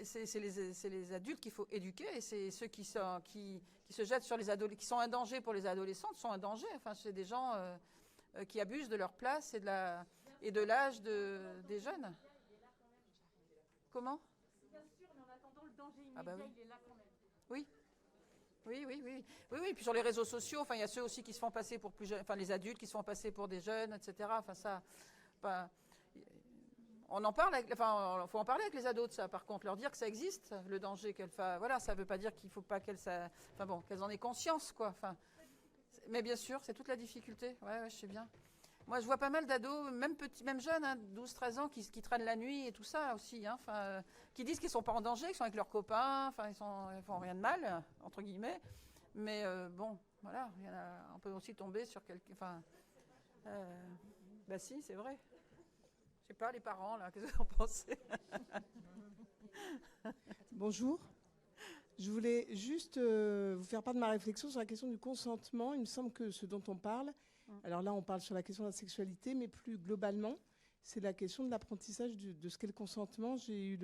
C'est les adultes qu'il faut éduquer, et c'est ceux qui se jettent sur les adolescents, qui sont un danger pour les adolescentes, sont un danger. Enfin, c'est des gens qui abusent de leur place et de l'âge des jeunes. Comment ? Bien sûr, mais en attendant le danger immédiat, oui. il est là quand même. Oui. Oui. Puis sur les réseaux sociaux, enfin, il y a ceux aussi qui se font passer pour plus jeunes, enfin, les adultes qui se font passer pour des jeunes, etc. Enfin, ça. On en parle, faut en parler avec les ados de ça. Par contre, leur dire que ça existe, le danger qu'elles fassent. Voilà, ça ne veut pas dire qu'il ne faut pas qu'elles en aient conscience, quoi. Mais bien sûr, c'est toute la difficulté. Ouais, je sais bien. Moi, je vois pas mal d'ados, même jeunes, 12-13 ans, qui traînent la nuit et tout ça aussi. Qui disent qu'ils ne sont pas en danger, qu'ils sont avec leurs copains, ils font rien de mal, entre guillemets. Mais bon, voilà, on peut aussi tomber sur quelqu'un. Si, c'est vrai. Je sais pas, les parents, là, qu'est-ce que vous en pensez ? Bonjour. Je voulais juste vous faire part de ma réflexion sur la question du consentement. Il me semble que ce dont on parle, alors là on parle sur la question de la sexualité, mais plus globalement, c'est la question de l'apprentissage de ce qu'est le consentement. J'ai eu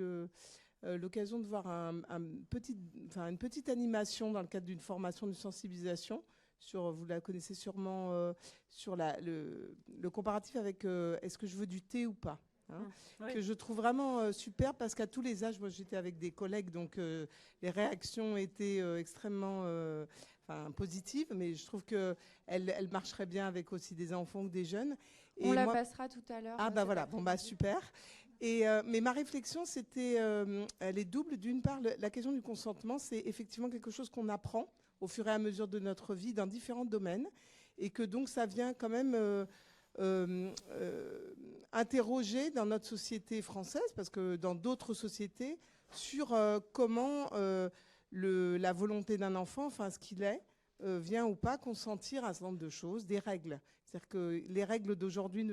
l'occasion de voir une petite animation dans le cadre d'une formation de sensibilisation. Vous la connaissez sûrement, sur le comparatif avec est-ce que je veux du thé ou pas, Oui. que je trouve vraiment super, parce qu'à tous les âges, moi j'étais avec des collègues, donc les réactions étaient extrêmement positives, mais je trouve qu'elles marcheraient bien avec aussi des enfants ou des jeunes. On la passera tout à l'heure. Voilà, super. Mais ma réflexion, elle est double. D'une part, la question du consentement, c'est effectivement quelque chose qu'on apprend au fur et à mesure de notre vie dans différents domaines, et que donc ça vient quand même interroger dans notre société française, parce que dans d'autres sociétés, sur comment la volonté d'un enfant, ce qu'il est, vient ou pas consentir à un certain nombre de choses, des règles. C'est-à-dire que les règles d'aujourd'hui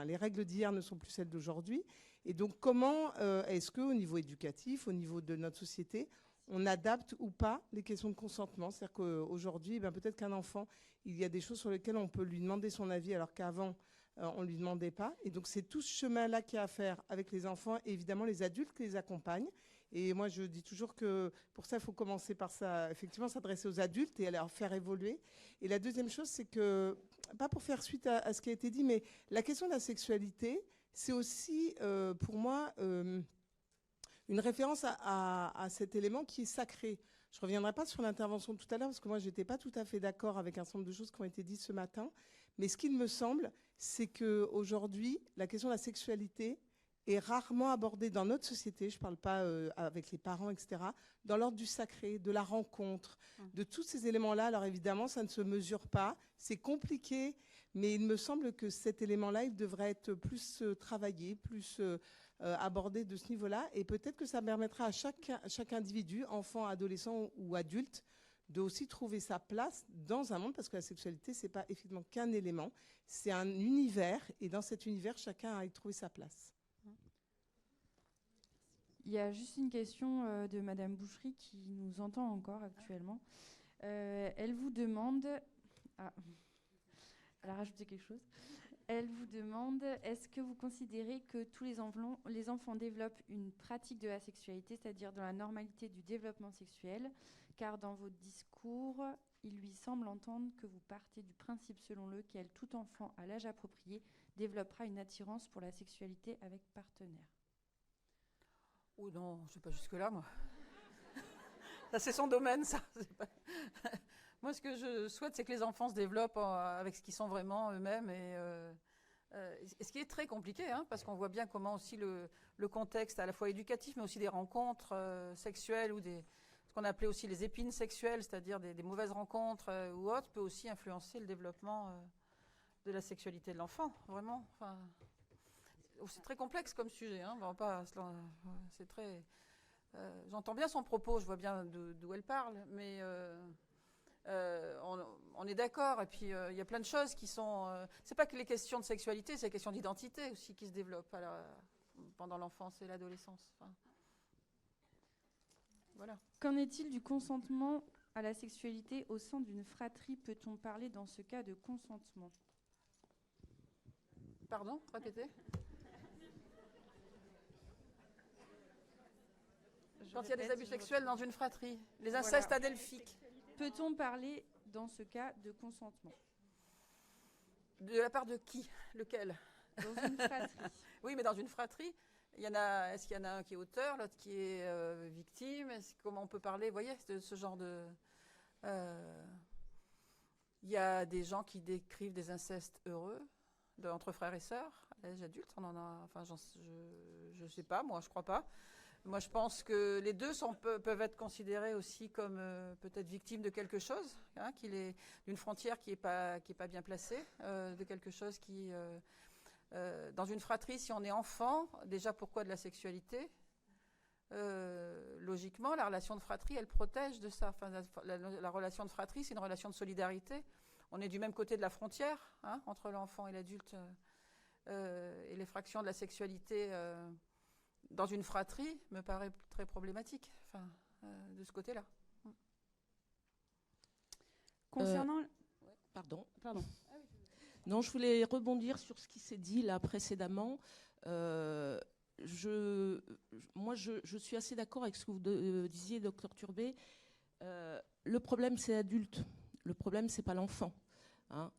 les règles d'hier ne sont plus celles d'aujourd'hui. Et donc comment est-ce qu'au niveau éducatif, au niveau de notre société, on adapte ou pas les questions de consentement. C'est-à-dire qu'aujourd'hui, peut-être qu'un enfant, il y a des choses sur lesquelles on peut lui demander son avis, alors qu'avant, on ne lui demandait pas. Et donc, c'est tout ce chemin-là qu'il y a à faire avec les enfants, et évidemment les adultes qui les accompagnent. Et moi, je dis toujours que pour ça, il faut commencer par ça, effectivement, s'adresser aux adultes et à leur faire évoluer. Et la deuxième chose, c'est que, pas pour faire suite à ce qui a été dit, mais la question de la sexualité, c'est aussi, pour moi, une référence à cet élément qui est sacré. Je ne reviendrai pas sur l'intervention de tout à l'heure, parce que moi, je n'étais pas tout à fait d'accord avec un certain nombre de choses qui ont été dites ce matin. Mais ce qu'il me semble, c'est qu'aujourd'hui, la question de la sexualité est rarement abordée dans notre société, je ne parle pas avec les parents, etc., dans l'ordre du sacré, de la rencontre, de tous ces éléments-là. Alors évidemment, ça ne se mesure pas, c'est compliqué, mais il me semble que cet élément-là, il devrait être plus travaillé, plus abordé de ce niveau-là, et peut-être que ça permettra à chaque individu, enfant, adolescent ou adulte, de aussi trouver sa place dans un monde, parce que la sexualité, c'est pas effectivement qu'un élément, c'est un univers, et dans cet univers, chacun a y trouvé sa place. Il y a juste une question de Madame Boucherie qui nous entend encore actuellement. Elle vous demande... elle a rajouté quelque chose. Elle vous demande, est-ce que vous considérez que tous les enfants développent une pratique de la sexualité, c'est-à-dire dans la normalité du développement sexuel, car dans vos discours, il lui semble entendre que vous partez du principe selon lequel tout enfant à l'âge approprié développera une attirance pour la sexualité avec partenaire. Oh non, je ne sais pas jusque-là, moi. Ça, c'est son domaine, ça. Moi, ce que je souhaite, c'est que les enfants se développent avec ce qu'ils sont vraiment eux-mêmes. Et ce qui est très compliqué, hein, parce qu'on voit bien comment aussi le contexte, à la fois éducatif, mais aussi des rencontres sexuelles ou ce qu'on appelait aussi les épines sexuelles, c'est-à-dire des mauvaises rencontres ou autres, peut aussi influencer le développement de la sexualité de l'enfant, vraiment. Enfin, c'est très complexe comme sujet. Hein, c'est très. J'entends bien son propos, je vois bien d'où elle parle, mais on est d'accord. Et puis il y a plein de choses qui sont. C'est pas que les questions de sexualité, c'est les questions d'identité aussi qui se développent pendant l'enfance et l'adolescence. Enfin, voilà. Qu'en est-il du consentement à la sexualité au sein d'une fratrie? Peut-on parler dans ce cas de consentement? Pardon, répétez. Quand il y a des abus sexuels dans une fratrie, les incestes adelphiques. Peut-on parler dans ce cas de consentement? De la part de qui? Lequel? Dans une fratrie. Oui, mais dans une fratrie, est-ce qu'il y en a un qui est auteur, l'autre qui est victime? Comment on peut parler, vous voyez, de ce genre de... Il y a des gens qui décrivent des incestes heureux entre frères et sœurs, à l'âge adulte. On en a... Enfin, je sais pas, moi, je crois pas. Moi, je pense que les deux peuvent être considérés aussi comme peut-être victimes de quelque chose, hein, d'une frontière qui est pas bien placée, de quelque chose qui... dans une fratrie, si on est enfant, déjà pourquoi de la sexualité? Logiquement, la relation de fratrie, elle protège de ça. Enfin, la relation de fratrie, c'est une relation de solidarité. On est du même côté de la frontière, hein, entre l'enfant et l'adulte. Et l'effraction de la sexualité dans une fratrie me paraît très problématique, enfin, de ce côté-là. Concernant... Pardon. Non, je voulais rebondir sur ce qui s'est dit là précédemment. Moi, je suis assez d'accord avec ce que vous disiez, docteur Turbet. Le problème, c'est l'adulte. Le problème, c'est pas l'enfant. Hein.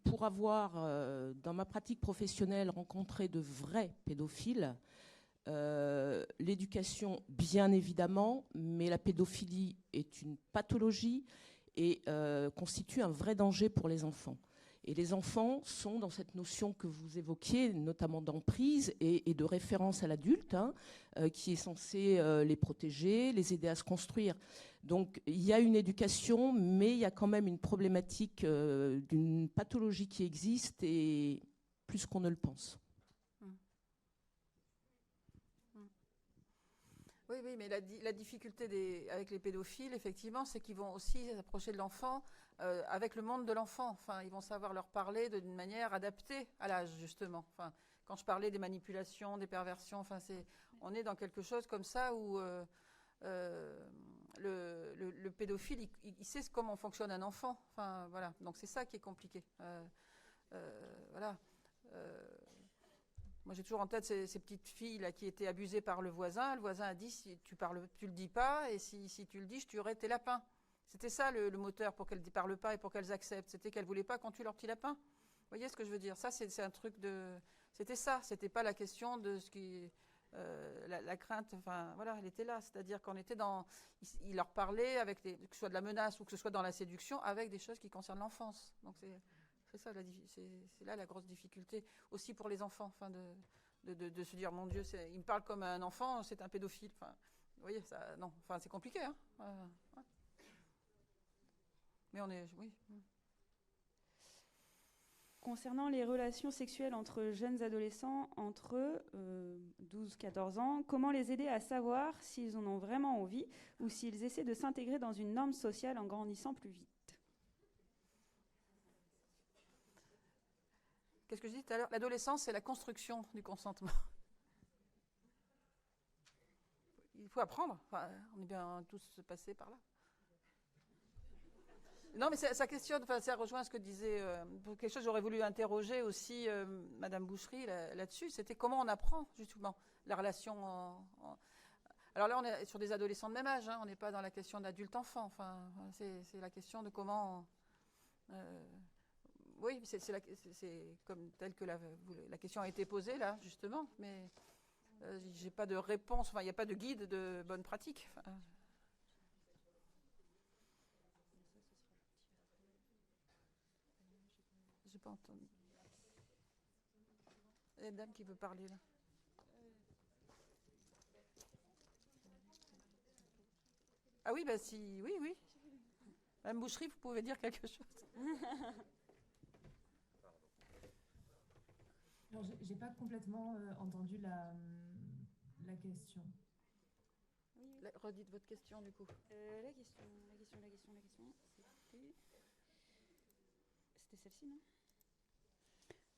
Pour avoir, dans ma pratique professionnelle, rencontré de vrais pédophiles, l'éducation, bien évidemment, mais la pédophilie est une pathologie et constitue un vrai danger pour les enfants. Et les enfants sont dans cette notion que vous évoquiez, notamment d'emprise et de référence à l'adulte, hein, qui est censé les protéger, les aider à se construire. Donc il y a une éducation, mais il y a quand même une problématique d'une pathologie qui existe, et plus qu'on ne le pense. Oui, mais la difficulté avec les pédophiles, effectivement, c'est qu'ils vont aussi s'approcher de l'enfant avec le monde de l'enfant. Enfin, ils vont savoir leur parler d'une manière adaptée à l'âge, justement. Enfin, quand je parlais des manipulations, des perversions, enfin, on est dans quelque chose comme ça où le pédophile, il sait comment fonctionne un enfant. Enfin, voilà. Donc c'est ça qui est compliqué. Voilà. Moi, j'ai toujours en tête ces petites filles là, qui étaient abusées par le voisin. Le voisin a dit, si tu le dis pas, et si tu le dis, je tuerai tes lapins. C'était ça le moteur pour qu'elles ne parlent pas et pour qu'elles acceptent. C'était qu'elles ne voulaient pas qu'on tue leurs petits lapins. Vous voyez ce que je veux dire? Ça, c'est un truc de... C'était ça. C'était pas la question de ce qui... la crainte, enfin, voilà, elle était là. C'est-à-dire qu'on était dans... Il leur parlait, que ce soit de la menace ou que ce soit dans la séduction, avec des choses qui concernent l'enfance. Donc c'est ça, c'est là la grosse difficulté aussi pour les enfants, enfin de se dire, mon Dieu, il me parle comme un enfant, c'est un pédophile. Enfin, vous voyez, ça, non, enfin c'est compliqué, hein. Ouais. Mais oui. Concernant les relations sexuelles entre jeunes adolescents, entre 12-14 ans, comment les aider à savoir s'ils en ont vraiment envie ou s'ils essaient de s'intégrer dans une norme sociale en grandissant plus vite? Qu'est-ce que je dis tout à l'heure? L'adolescence, c'est la construction du consentement. Il faut apprendre. Enfin, on est bien tous passés par là. Non, mais ça questionne, enfin, ça rejoint ce que disait... quelque chose que j'aurais voulu interroger aussi Madame Boucherie là-dessus, c'était comment on apprend, justement, la relation... Alors là, on est sur des adolescents de même âge, hein, on n'est pas dans la question d'adulte-enfant. Enfin, c'est la question de comment... oui, c'est comme tel que la question a été posée, là, justement, mais J'ai pas de réponse, enfin, il n'y a pas de guide de bonne pratique. Enfin, j'ai pas entendu. Il y a une dame qui veut parler là. Ah oui, bah si, oui, oui. Madame Boucherie, vous pouvez dire quelque chose. Alors, j'ai pas complètement entendu la question. Redites votre question du coup. La question, c'était celle-ci, non?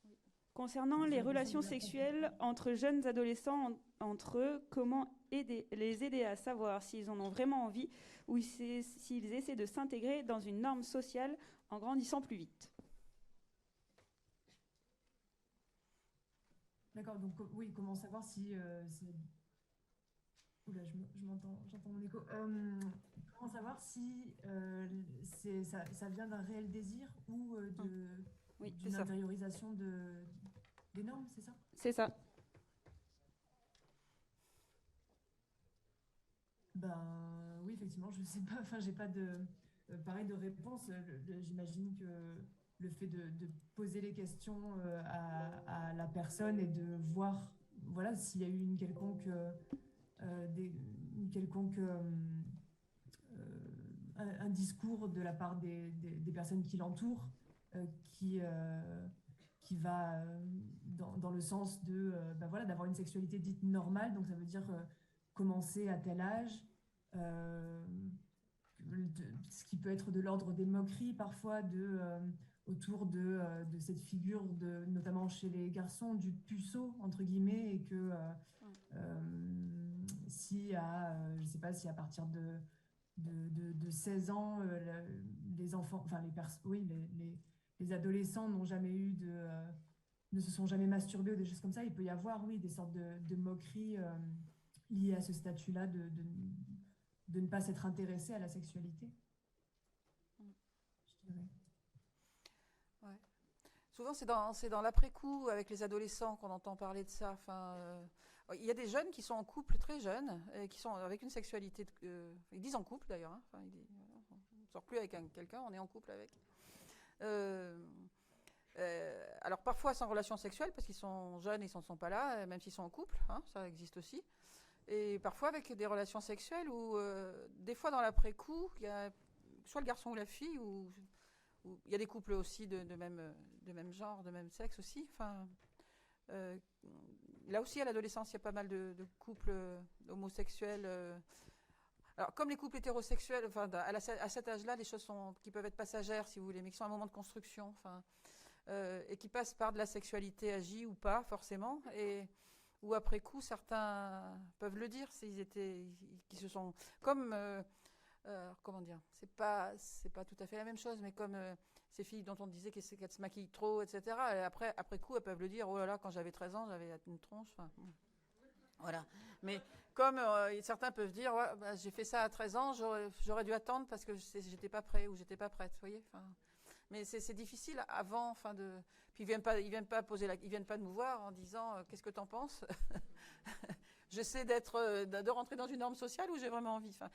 Oui. Concernant les relations sexuelles entre jeunes adolescents entre eux, comment les aider à savoir s'ils en ont vraiment envie ou s'ils essaient de s'intégrer dans une norme sociale en grandissant plus vite? D'accord, donc oui, comment savoir si Oula, j'entends mon écho. Comment savoir si ça vient d'un réel désir ou Oui, d'une intériorisation des normes, c'est ça? C'est ça. Ben oui, effectivement, je sais pas, enfin j'ai pas de pareil de réponse. J'imagine que le fait de poser les questions à la personne et de voir, voilà, s'il y a eu une quelconque un discours de la part des personnes qui l'entourent qui va dans le sens de ben voilà, d'avoir une sexualité dite normale. Donc ça veut dire commencer à tel âge, ce qui peut être de l'ordre des moqueries parfois autour de cette figure, notamment chez les garçons, du puceau, entre guillemets, et que si je sais pas, si à partir de 16 ans, les enfants, enfin les adolescents n'ont jamais eu ne se sont jamais masturbés ou des choses comme ça, il peut y avoir, oui, des sortes de moqueries liées à ce statut-là de ne pas s'être intéressé à la sexualité. Je dirais. Ouais. Souvent, c'est dans l'après-coup, avec les adolescents, qu'on entend parler de ça. Enfin, il y a des jeunes qui sont en couple très jeunes, et qui sont avec une sexualité... ils disent en couple, d'ailleurs. Hein. Enfin, on ne sort plus avec quelqu'un, on est en couple avec. Alors, parfois sans relation sexuelle, parce qu'ils sont jeunes et ils ne sont pas là, même s'ils sont en couple. Hein, ça existe aussi. Et parfois avec des relations sexuelles où, des fois dans l'après-coup, il y a soit le garçon ou la fille, ou il y a des couples aussi de même genre, de même sexe aussi. Enfin, là aussi, à l'adolescence, il y a pas mal de couples homosexuels. Alors, comme les couples hétérosexuels, enfin, à cet âge-là, les choses qui peuvent être passagères, si vous voulez, mais qui sont à un moment de construction, enfin, et qui passent par de la sexualité agie ou pas, forcément, ou après coup, certains peuvent le dire, qui se sont, comme, comment dire, c'est pas tout à fait la même chose, mais comme ces filles dont on disait qu'elles se maquillent trop, etc. Et après coup, elles peuvent le dire, oh là là, quand j'avais 13 ans, j'avais une tronche, enfin, voilà. Mais comme certains peuvent dire, ouais, bah, j'ai fait ça à 13 ans, j'aurais dû attendre parce que j'étais pas prêt ou j'étais pas prête, vous voyez. Enfin, mais c'est difficile avant, enfin puis ils viennent pas nous voir en disant qu'est-ce que t'en penses. J'essaie de rentrer dans une norme sociale où j'ai vraiment envie. Enfin,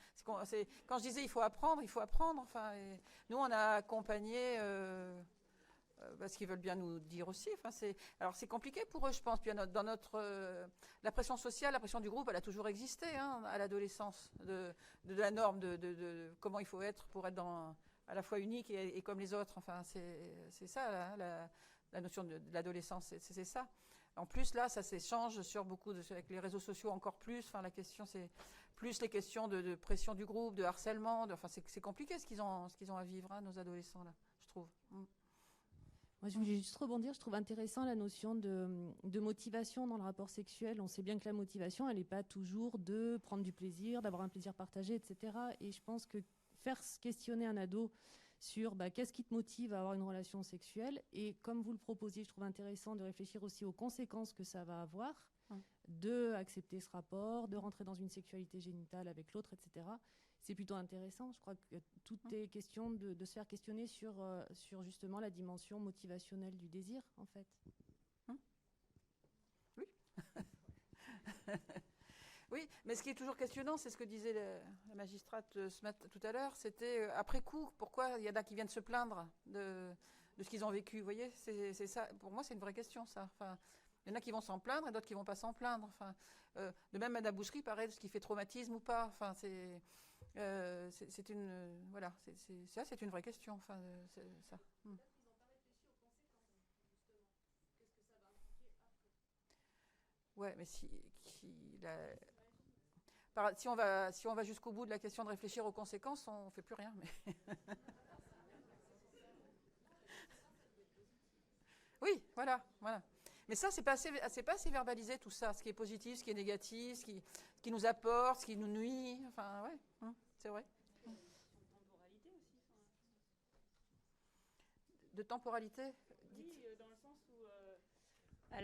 quand je disais il faut apprendre. Enfin, et nous on a accompagné. Parce qu'ils veulent bien nous dire aussi. Enfin, alors c'est compliqué pour eux, je pense. Puis la pression sociale, la pression du groupe, elle a toujours existé hein, à l'adolescence, de la norme de comment il faut être pour être à la fois unique et comme les autres. Enfin, c'est ça la notion de l'adolescence, c'est ça. En plus, là, ça s'échange sur avec les réseaux sociaux encore plus. Enfin, la question, c'est plus les questions de pression du groupe, de harcèlement. Enfin, c'est compliqué ce qu'ils ont à vivre, hein, nos adolescents, là, je trouve. Moi, je voulais juste rebondir. Je trouve intéressant la notion de motivation dans le rapport sexuel. On sait bien que la motivation, elle n'est pas toujours de prendre du plaisir, d'avoir un plaisir partagé, etc. Et je pense que faire se questionner un ado sur qu'est-ce qui te motive à avoir une relation sexuelle, et comme vous le proposiez, je trouve intéressant de réfléchir aussi aux conséquences que ça va avoir, de accepter ce rapport, de rentrer dans une sexualité génitale avec l'autre, etc. C'est plutôt intéressant. Je crois que tout est question de se faire questionner sur justement la dimension motivationnelle du désir, en fait. Oui. Oui, mais ce qui est toujours questionnant, c'est ce que disait la magistrate tout à l'heure, c'était après coup, pourquoi il y en a qui viennent se plaindre de ce qu'ils ont vécu, vous voyez, c'est ça, pour moi c'est une vraie question ça. Enfin, il y en a qui vont s'en plaindre et d'autres qui vont pas s'en plaindre. Enfin, de même à la boucherie, pareil, ce qui fait traumatisme ou pas. Enfin, c'est une voilà, c'est une vraie question. Enfin, c'est ça. Ouais, mais si si on va jusqu'au bout de la question de réfléchir aux conséquences, on fait plus rien. Mais oui, voilà. Mais ça, c'est pas assez verbalisé tout ça, ce qui est positif, ce qui est négatif, ce qui nous apporte, ce qui nous nuit. Enfin, ouais, c'est vrai. De temporalité. Oui, dans le sens où à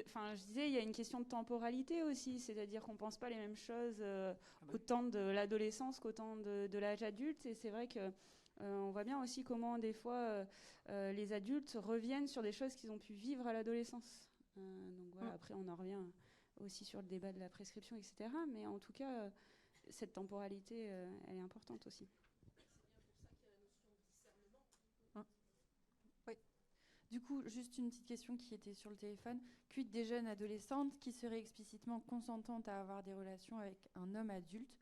enfin, je disais, il y a une question de temporalité aussi, c'est-à-dire qu'on ne pense pas les mêmes choses au temps de l'adolescence qu'au temps de l'âge adulte, et c'est vrai que on voit bien aussi comment des fois les adultes reviennent sur des choses qu'ils ont pu vivre à l'adolescence. Donc voilà, après on en revient aussi sur le débat de la prescription, etc. Mais en tout cas, cette temporalité, elle est importante aussi. Du coup, juste une petite question qui était sur le téléphone. Quid des jeunes adolescentes qui seraient explicitement consentantes à avoir des relations avec un homme adulte,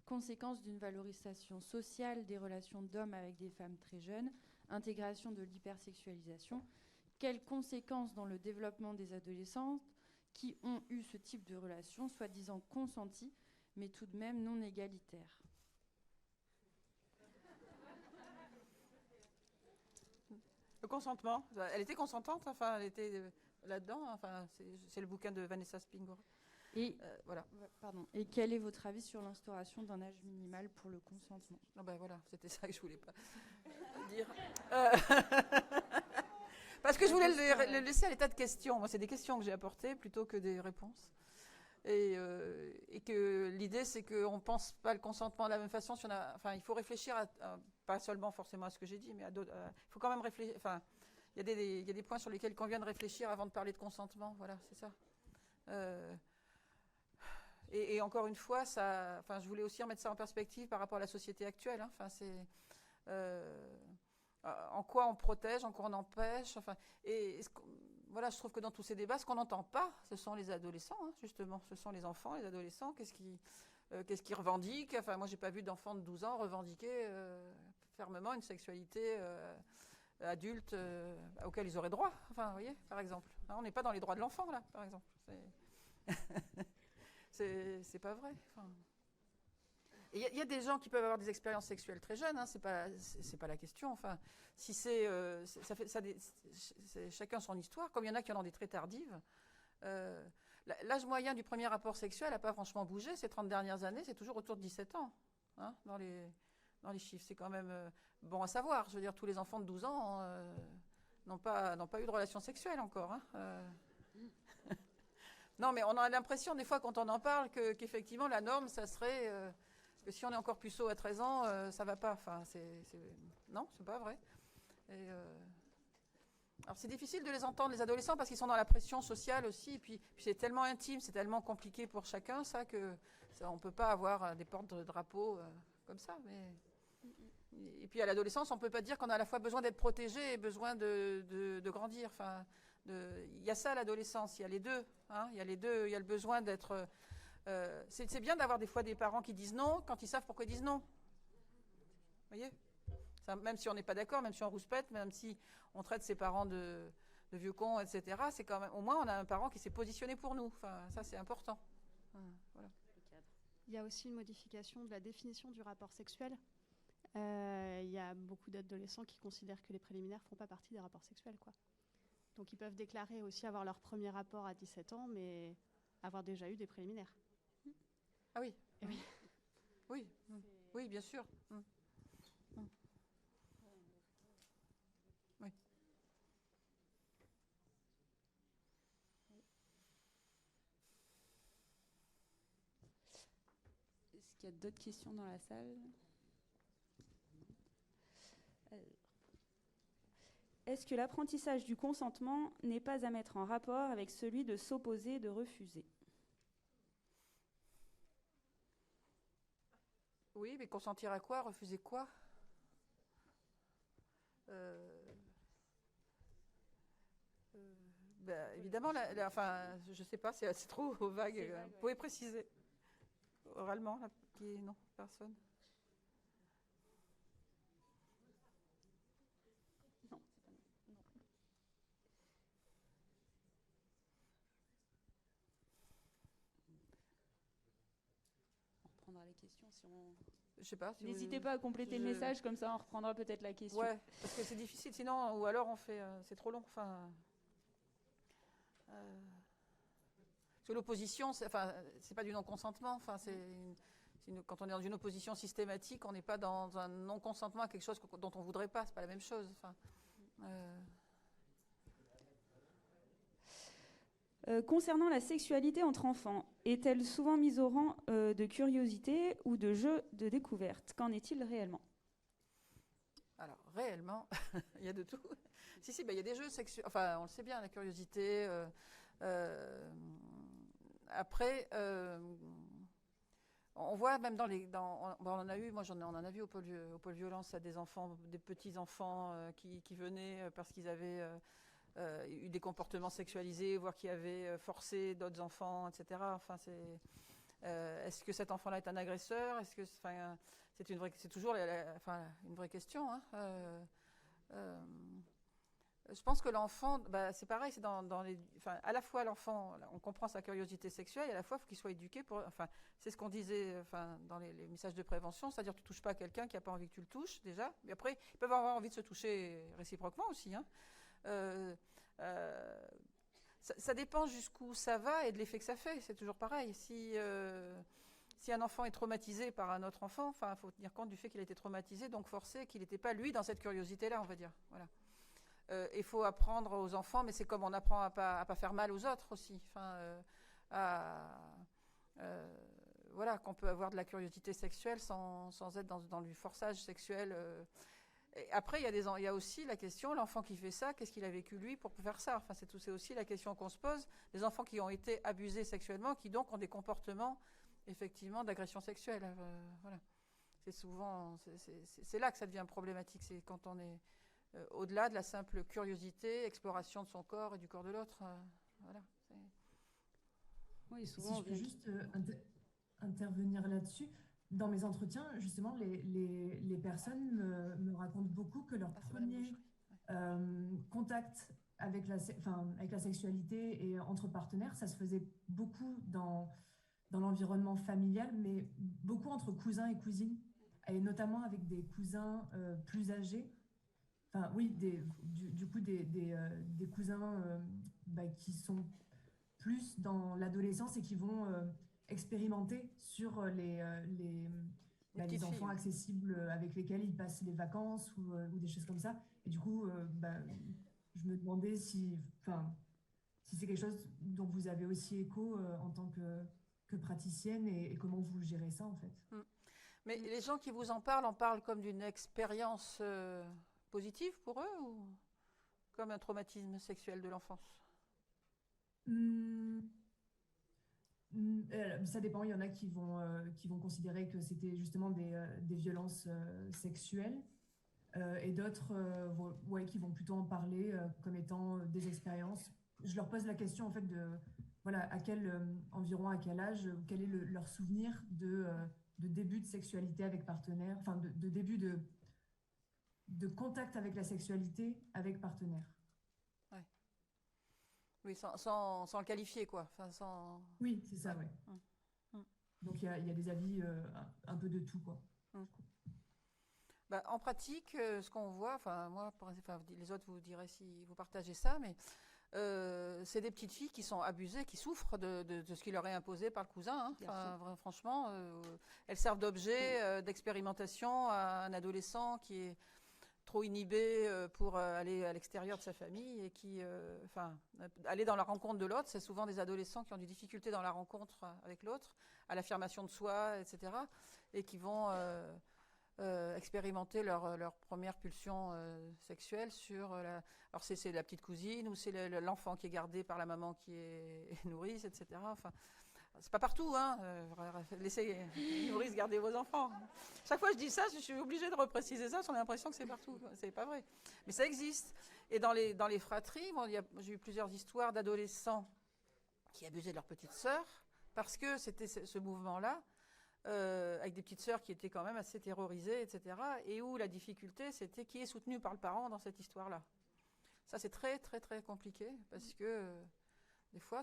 conséquence d'une valorisation sociale des relations d'hommes avec des femmes très jeunes, intégration de l'hypersexualisation. Quelles conséquences dans le développement des adolescentes qui ont eu ce type de relation, soi-disant consenties, mais tout de même non égalitaires? Le consentement, elle était consentante, enfin, elle était là-dedans, enfin, c'est le bouquin de Vanessa Springora. Et, voilà. Pardon. Et quel est votre avis sur l'instauration d'un âge minimal pour le consentement? Non, ben voilà, c'était ça que je voulais pas dire. Parce que je voulais le laisser à l'état de questions. Moi, c'est des questions que j'ai apportées plutôt que des réponses. Et que l'idée, c'est qu'on ne pense pas le consentement de la même façon. Enfin, il faut réfléchir pas seulement forcément à ce que j'ai dit, mais à d'autres. Il faut quand même réfléchir. Enfin, il y a des points sur lesquels il convient de réfléchir avant de parler de consentement. Voilà, c'est ça. Et encore une fois, enfin, je voulais aussi remettre ça en perspective par rapport à la société actuelle. Hein. Enfin, c'est en quoi on protège, en quoi on empêche. Enfin, voilà, je trouve que dans tous ces débats, ce qu'on n'entend pas, ce sont les adolescents, hein, justement. Ce sont les enfants, les adolescents. Qu'est-ce qu'ils revendiquent? Enfin, moi, j'ai pas vu d'enfants de 12 ans revendiquer fermement une sexualité adulte auquel ils auraient droit. Enfin, vous voyez, par exemple. Hein, on n'est pas dans les droits de l'enfant, là, par exemple. C'est pas vrai. Enfin, il y a des gens qui peuvent avoir des expériences sexuelles très jeunes, hein, c'est pas la question. Enfin, si chacun son histoire, comme il y en a qui en ont des très tardives. L'âge moyen du premier rapport sexuel n'a pas franchement bougé ces 30 dernières années, c'est toujours autour de 17 ans, hein, dans les chiffres. C'est quand même bon à savoir. Je veux dire, tous les enfants de 12 ans n'ont pas eu de relation sexuelle encore. Hein, Non, mais on a l'impression, des fois, quand on en parle, qu'effectivement, la norme, ça serait que si on est encore puceau à 13 ans, ça va pas. Enfin, non, c'est pas vrai. Alors, c'est difficile de les entendre, les adolescents, parce qu'ils sont dans la pression sociale aussi. Et puis c'est tellement intime, c'est tellement compliqué pour chacun, ça, on ne peut pas avoir des porte-drapeaux comme ça. Et puis, à l'adolescence, on ne peut pas dire qu'on a à la fois besoin d'être protégé et besoin de grandir. Enfin, il y a ça à l'adolescence, il y a les deux. Hein, il y a les deux, il y a le besoin d'être... c'est bien d'avoir des fois des parents qui disent non quand ils savent pourquoi ils disent non. Vous voyez ça, même si on n'est pas d'accord, même si on rouspète, même si on traite ses parents de vieux cons, etc., c'est quand même, au moins on a un parent qui s'est positionné pour nous. Enfin, ça c'est important. Voilà. Il y a aussi une modification de la définition du rapport sexuel. Il y a beaucoup d'adolescents qui considèrent que les préliminaires ne font pas partie des rapports sexuels, quoi. Donc ils peuvent déclarer aussi avoir leur premier rapport à 17 ans, mais avoir déjà eu des préliminaires. Ah oui. Oui. Oui. Oui, bien sûr. Oui. Est-ce qu'il y a d'autres questions dans la salle? Est-ce que l'apprentissage du consentement n'est pas à mettre en rapport avec celui de s'opposer, de refuser? Oui, mais consentir à quoi? Refuser quoi? Évidemment, enfin, je sais pas, c'est trop vague. Vous pouvez préciser oralement, là, non, personne. Non. On reprendra les questions si on... Je sais pas. Si N'hésitez pas à compléter le message, comme ça on reprendra peut-être la question. Ouais, parce que c'est difficile, sinon, ou alors on fait, c'est trop long. Enfin, parce que l'opposition, c'est pas du non-consentement. Enfin, quand on est dans une opposition systématique, on n'est pas dans un non-consentement à quelque chose dont on voudrait pas. C'est pas la même chose. Enfin, concernant la sexualité entre enfants, est-elle souvent mise au rang de curiosité ou de jeu de découverte? Qu'en est-il réellement? Alors, réellement, il y a de tout. Si, il y a des jeux sexuels. Enfin, on le sait bien, la curiosité. Après, on voit même on en a eu, moi on en a vu au pôle violence à des enfants, des petits enfants qui venaient parce qu'ils avaient eu des comportements sexualisés, voire qui avaient forcé d'autres enfants, etc. Enfin, est-ce que cet enfant-là est un agresseur? Est-ce que, c'est toujours une vraie question. Hein. Je pense que l'enfant, c'est pareil, c'est à la fois l'enfant, on comprend sa curiosité sexuelle, et à la fois il faut qu'il soit éduqué c'est ce qu'on disait, dans les messages de prévention, c'est-à-dire tu touches pas quelqu'un qui a pas envie que tu le touches déjà, mais après ils peuvent avoir envie de se toucher réciproquement aussi. Hein. Ça dépend jusqu'où ça va et de l'effet que ça fait. C'est toujours pareil. Si un enfant est traumatisé par un autre enfant, il faut tenir compte du fait qu'il a été traumatisé, donc forcé, qu'il n'était pas lui dans cette curiosité-là, on va dire. Voilà. Il faut apprendre aux enfants, mais c'est comme on apprend à pas faire mal aux autres aussi. Voilà, qu'on peut avoir de la curiosité sexuelle sans être dans du forçage sexuel. Et après, il y a aussi la question, l'enfant qui fait ça, qu'est-ce qu'il a vécu lui pour faire ça? Enfin, c'est aussi la question qu'on se pose. Les enfants qui ont été abusés sexuellement, qui donc ont des comportements, effectivement, d'agression sexuelle. Voilà. C'est là que ça devient problématique. C'est quand on est au-delà de la simple curiosité, exploration de son corps et du corps de l'autre. Voilà. Oui, souvent. Si je peux juste intervenir là-dessus. Dans mes entretiens, justement, les personnes me racontent beaucoup que leur premier contact avec la sexualité et entre partenaires, ça se faisait beaucoup dans l'environnement familial, mais beaucoup entre cousins et cousines, et notamment avec des cousins plus âgés. Enfin, oui, du coup, des cousins qui sont plus dans l'adolescence et qui vont expérimenter sur les enfants accessibles avec lesquels ils passent les vacances ou des choses comme ça. Et du coup, je me demandais si c'est quelque chose dont vous avez aussi écho en tant que praticienne et comment vous gérez ça en fait. Mais les gens qui vous en parlent comme d'une expérience positive pour eux ou comme un traumatisme sexuel de l'enfance? Ça dépend, il y en a qui vont considérer que c'était justement des violences sexuelles et d'autres qui vont plutôt en parler comme étant des expériences. Je leur pose la question en fait voilà, environ à quel âge, quel est leur souvenir de début de sexualité avec partenaire, enfin de début de contact avec la sexualité avec partenaire. Ouais. Oui, sans le qualifier, quoi. Oui, c'est ça, ouais. Donc il y a des avis un peu de tout, quoi. En pratique, ce qu'on voit, moi, les autres vous direz si vous partagez ça, mais c'est des petites filles qui sont abusées, qui souffrent de ce qui leur est imposé par le cousin. Hein. Franchement, elles servent d'objet d'expérimentation à un adolescent qui est trop inhibé pour aller à l'extérieur de sa famille et qui, aller dans la rencontre de l'autre. C'est souvent des adolescents qui ont des difficultés dans la rencontre avec l'autre, à l'affirmation de soi, etc. Et qui vont expérimenter leur première pulsion sexuelle sur alors c'est la petite cousine ou c'est l'enfant qui est gardé par la maman qui est nourrice, etc. c'est pas partout, hein. Laissez les nourrices garder vos enfants. Chaque fois que je dis ça, je suis obligée de repréciser ça, on a l'impression que c'est partout. C'est pas vrai. Mais ça existe. Et dans les fratries, bon, j'ai eu plusieurs histoires d'adolescents qui abusaient de leur petite sœur, parce que c'était ce mouvement-là, avec des petites sœurs qui étaient quand même assez terrorisées, etc. Et où la difficulté, c'était qui est soutenu par le parent dans cette histoire-là. Ça, c'est très, très, très compliqué, parce que des fois,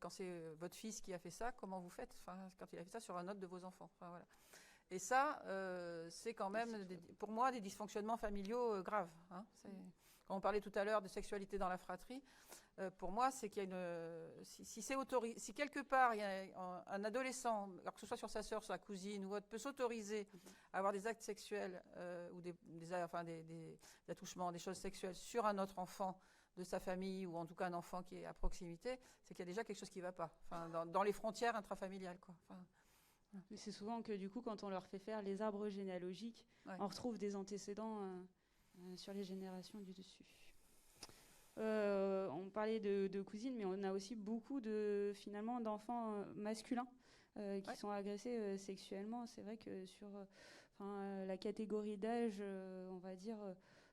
quand c'est votre fils qui a fait ça, comment vous faites, quand il a fait ça sur un autre de vos enfants. Voilà. Et ça, c'est quand même, pour moi, des dysfonctionnements familiaux graves. Hein. Quand on parlait tout à l'heure de sexualité dans la fratrie, pour moi, c'est qu'il y a si quelque part, il y a un adolescent, alors que ce soit sur sa sœur, sa cousine ou autre, peut s'autoriser à avoir des actes sexuels ou des attouchements, des choses sexuelles sur un autre enfant de sa famille, ou en tout cas un enfant qui est à proximité, c'est qu'il y a déjà quelque chose qui ne va pas, dans les frontières intrafamiliales, quoi. C'est souvent que du coup, quand on leur fait faire les arbres généalogiques, on retrouve des antécédents sur les générations du dessus. On parlait de cousines, mais on a aussi beaucoup finalement d'enfants masculins qui sont agressés sexuellement. C'est vrai que sur la catégorie d'âge, on va dire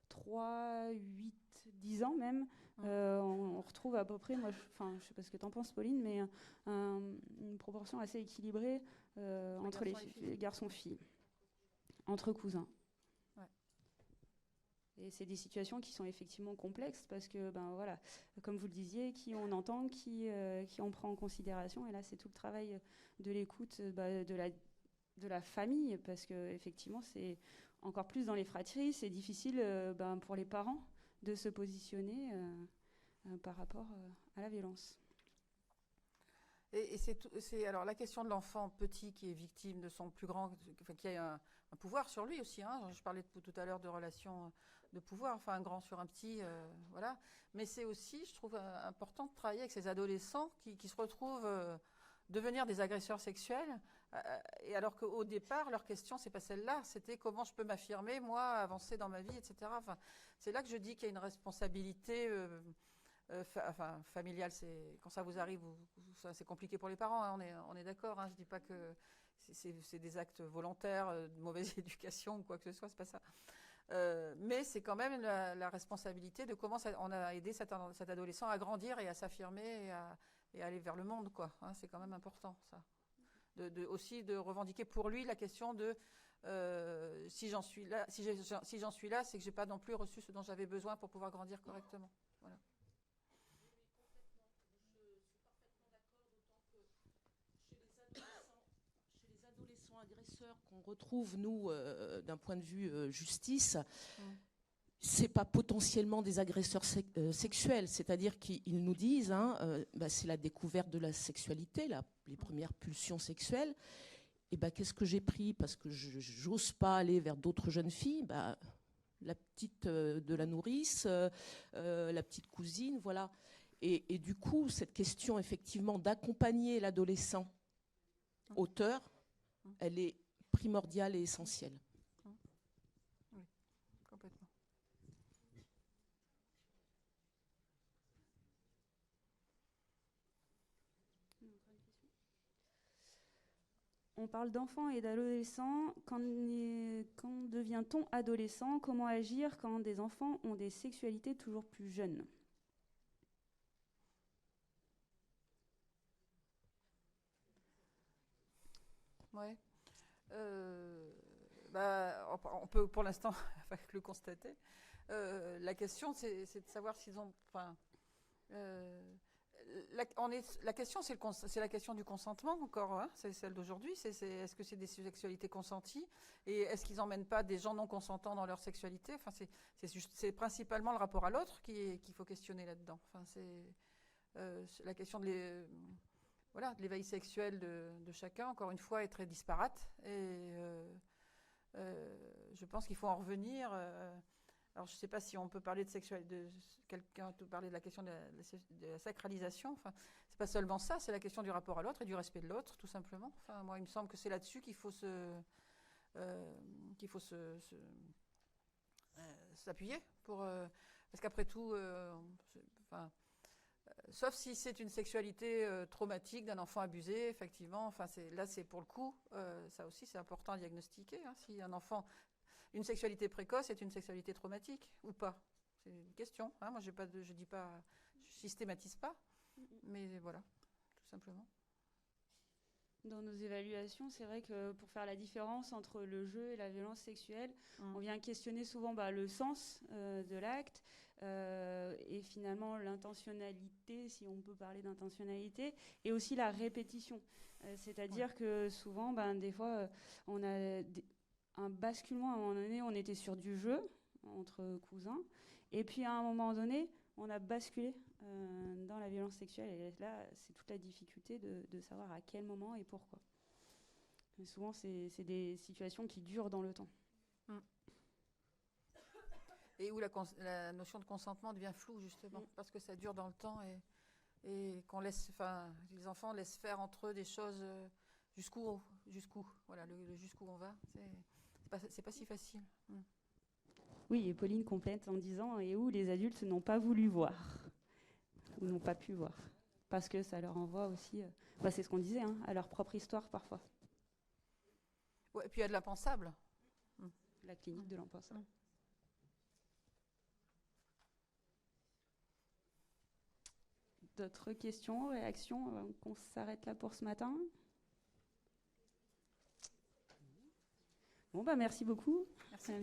3, 8, 10 ans même, on retrouve à peu près, je sais pas ce que tu en penses, Pauline, mais une proportion assez équilibrée entre les garçons-filles, entre cousins. Et c'est des situations qui sont effectivement complexes parce que, voilà, comme vous le disiez, qui on entend, qui on prend en considération. Et là, c'est tout le travail de l'écoute de la famille, parce que effectivement, c'est encore plus dans les fratries, c'est difficile pour les parents de se positionner par rapport à la violence. Et c'est alors la question de l'enfant petit qui est victime de son plus grand, qui a un pouvoir sur lui aussi. Hein. Je parlais tout à l'heure de relations de pouvoir, un grand sur un petit, voilà. Mais c'est aussi, je trouve, important de travailler avec ces adolescents qui se retrouvent devenir des agresseurs sexuels, et alors qu'au départ, leur question, c'est pas celle-là, c'était comment je peux m'affirmer, moi, avancer dans ma vie, etc. C'est là que je dis qu'il y a une responsabilité familiale. Quand ça vous arrive, c'est compliqué pour les parents, hein, on est d'accord. Hein, je dis pas que c'est des actes volontaires, de mauvaise éducation ou quoi que ce soit, c'est pas ça. Mais c'est quand même la responsabilité de comment on a aidé cet adolescent à grandir et à s'affirmer et à aller vers le monde, quoi. Hein, c'est quand même important, ça. Aussi de revendiquer pour lui la question de si j'en suis là, c'est que j'ai pas non plus reçu ce dont j'avais besoin pour pouvoir grandir correctement. Voilà. Agresseurs qu'on retrouve, nous, d'un point de vue justice, c'est pas potentiellement des agresseurs sexuels, c'est-à-dire qu'ils nous disent, c'est la découverte de la sexualité, les premières pulsions sexuelles, et qu'est-ce que j'ai pris parce que j'ose pas aller vers d'autres jeunes filles, la petite de la nourrice, la petite cousine, voilà. Et du coup, cette question effectivement d'accompagner l'adolescent auteur, elle est primordiale et essentielle. Oui, complètement. On parle d'enfants et d'adolescents. Quand devient-on adolescent? Comment agir quand des enfants ont des sexualités toujours plus jeunes? Ouais. On peut pour l'instant le constater. La question, c'est de savoir s'ils ont. La question, c'est la question du consentement encore. Hein, c'est celle d'aujourd'hui. Est-ce que c'est des sexualités consenties et est-ce qu'ils n'emmènent pas des gens non consentants dans leur sexualité? C'est principalement le rapport à l'autre qu'il faut questionner là-dedans. C'est la question de l'éveil sexuel de chacun, encore une fois, est très disparate. Et je pense qu'il faut en revenir. Alors, je ne sais pas si on peut parler de sexualité. Quelqu'un peut parler de la question de la sacralisation. C'est pas seulement ça, c'est la question du rapport à l'autre et du respect de l'autre, tout simplement. Moi, il me semble que c'est là-dessus qu'il faut s'appuyer parce qu'après tout, Sauf si c'est une sexualité traumatique d'un enfant abusé, effectivement. Enfin, là, c'est pour le coup, ça aussi, c'est important à diagnostiquer. Hein, si un enfant, une sexualité précoce est une sexualité traumatique ou pas. C'est une question. Hein, moi, je dis pas, je systématise pas, mais voilà, tout simplement. Dans nos évaluations, c'est vrai que pour faire la différence entre le jeu et la violence sexuelle, on vient questionner souvent le sens de l'acte et finalement l'intentionnalité, si on peut parler d'intentionnalité, et aussi la répétition. C'est-à-dire que souvent, des fois, on a un basculement. À un moment donné, on était sur du jeu entre cousins, et puis à un moment donné, on a basculé dans la violence sexuelle. Et là, c'est toute la difficulté de savoir à quel moment et pourquoi. Mais souvent, c'est des situations qui durent dans le temps. Et où la notion de consentement devient floue, justement, parce que ça dure dans le temps et qu'on laisse, les enfants laissent faire entre eux des choses jusqu'où, voilà, le jusqu'où on va, c'est pas si facile. Oui, et Pauline complète en disant et où les adultes n'ont pas voulu voir ou n'ont pas pu voir, parce que ça leur envoie aussi, c'est ce qu'on disait, à leur propre histoire parfois. Ouais, et puis il y a de l'impensable. La clinique de l'impensable. D'autres questions, réactions avant qu'on s'arrête là pour ce matin? Bon, merci beaucoup. Merci.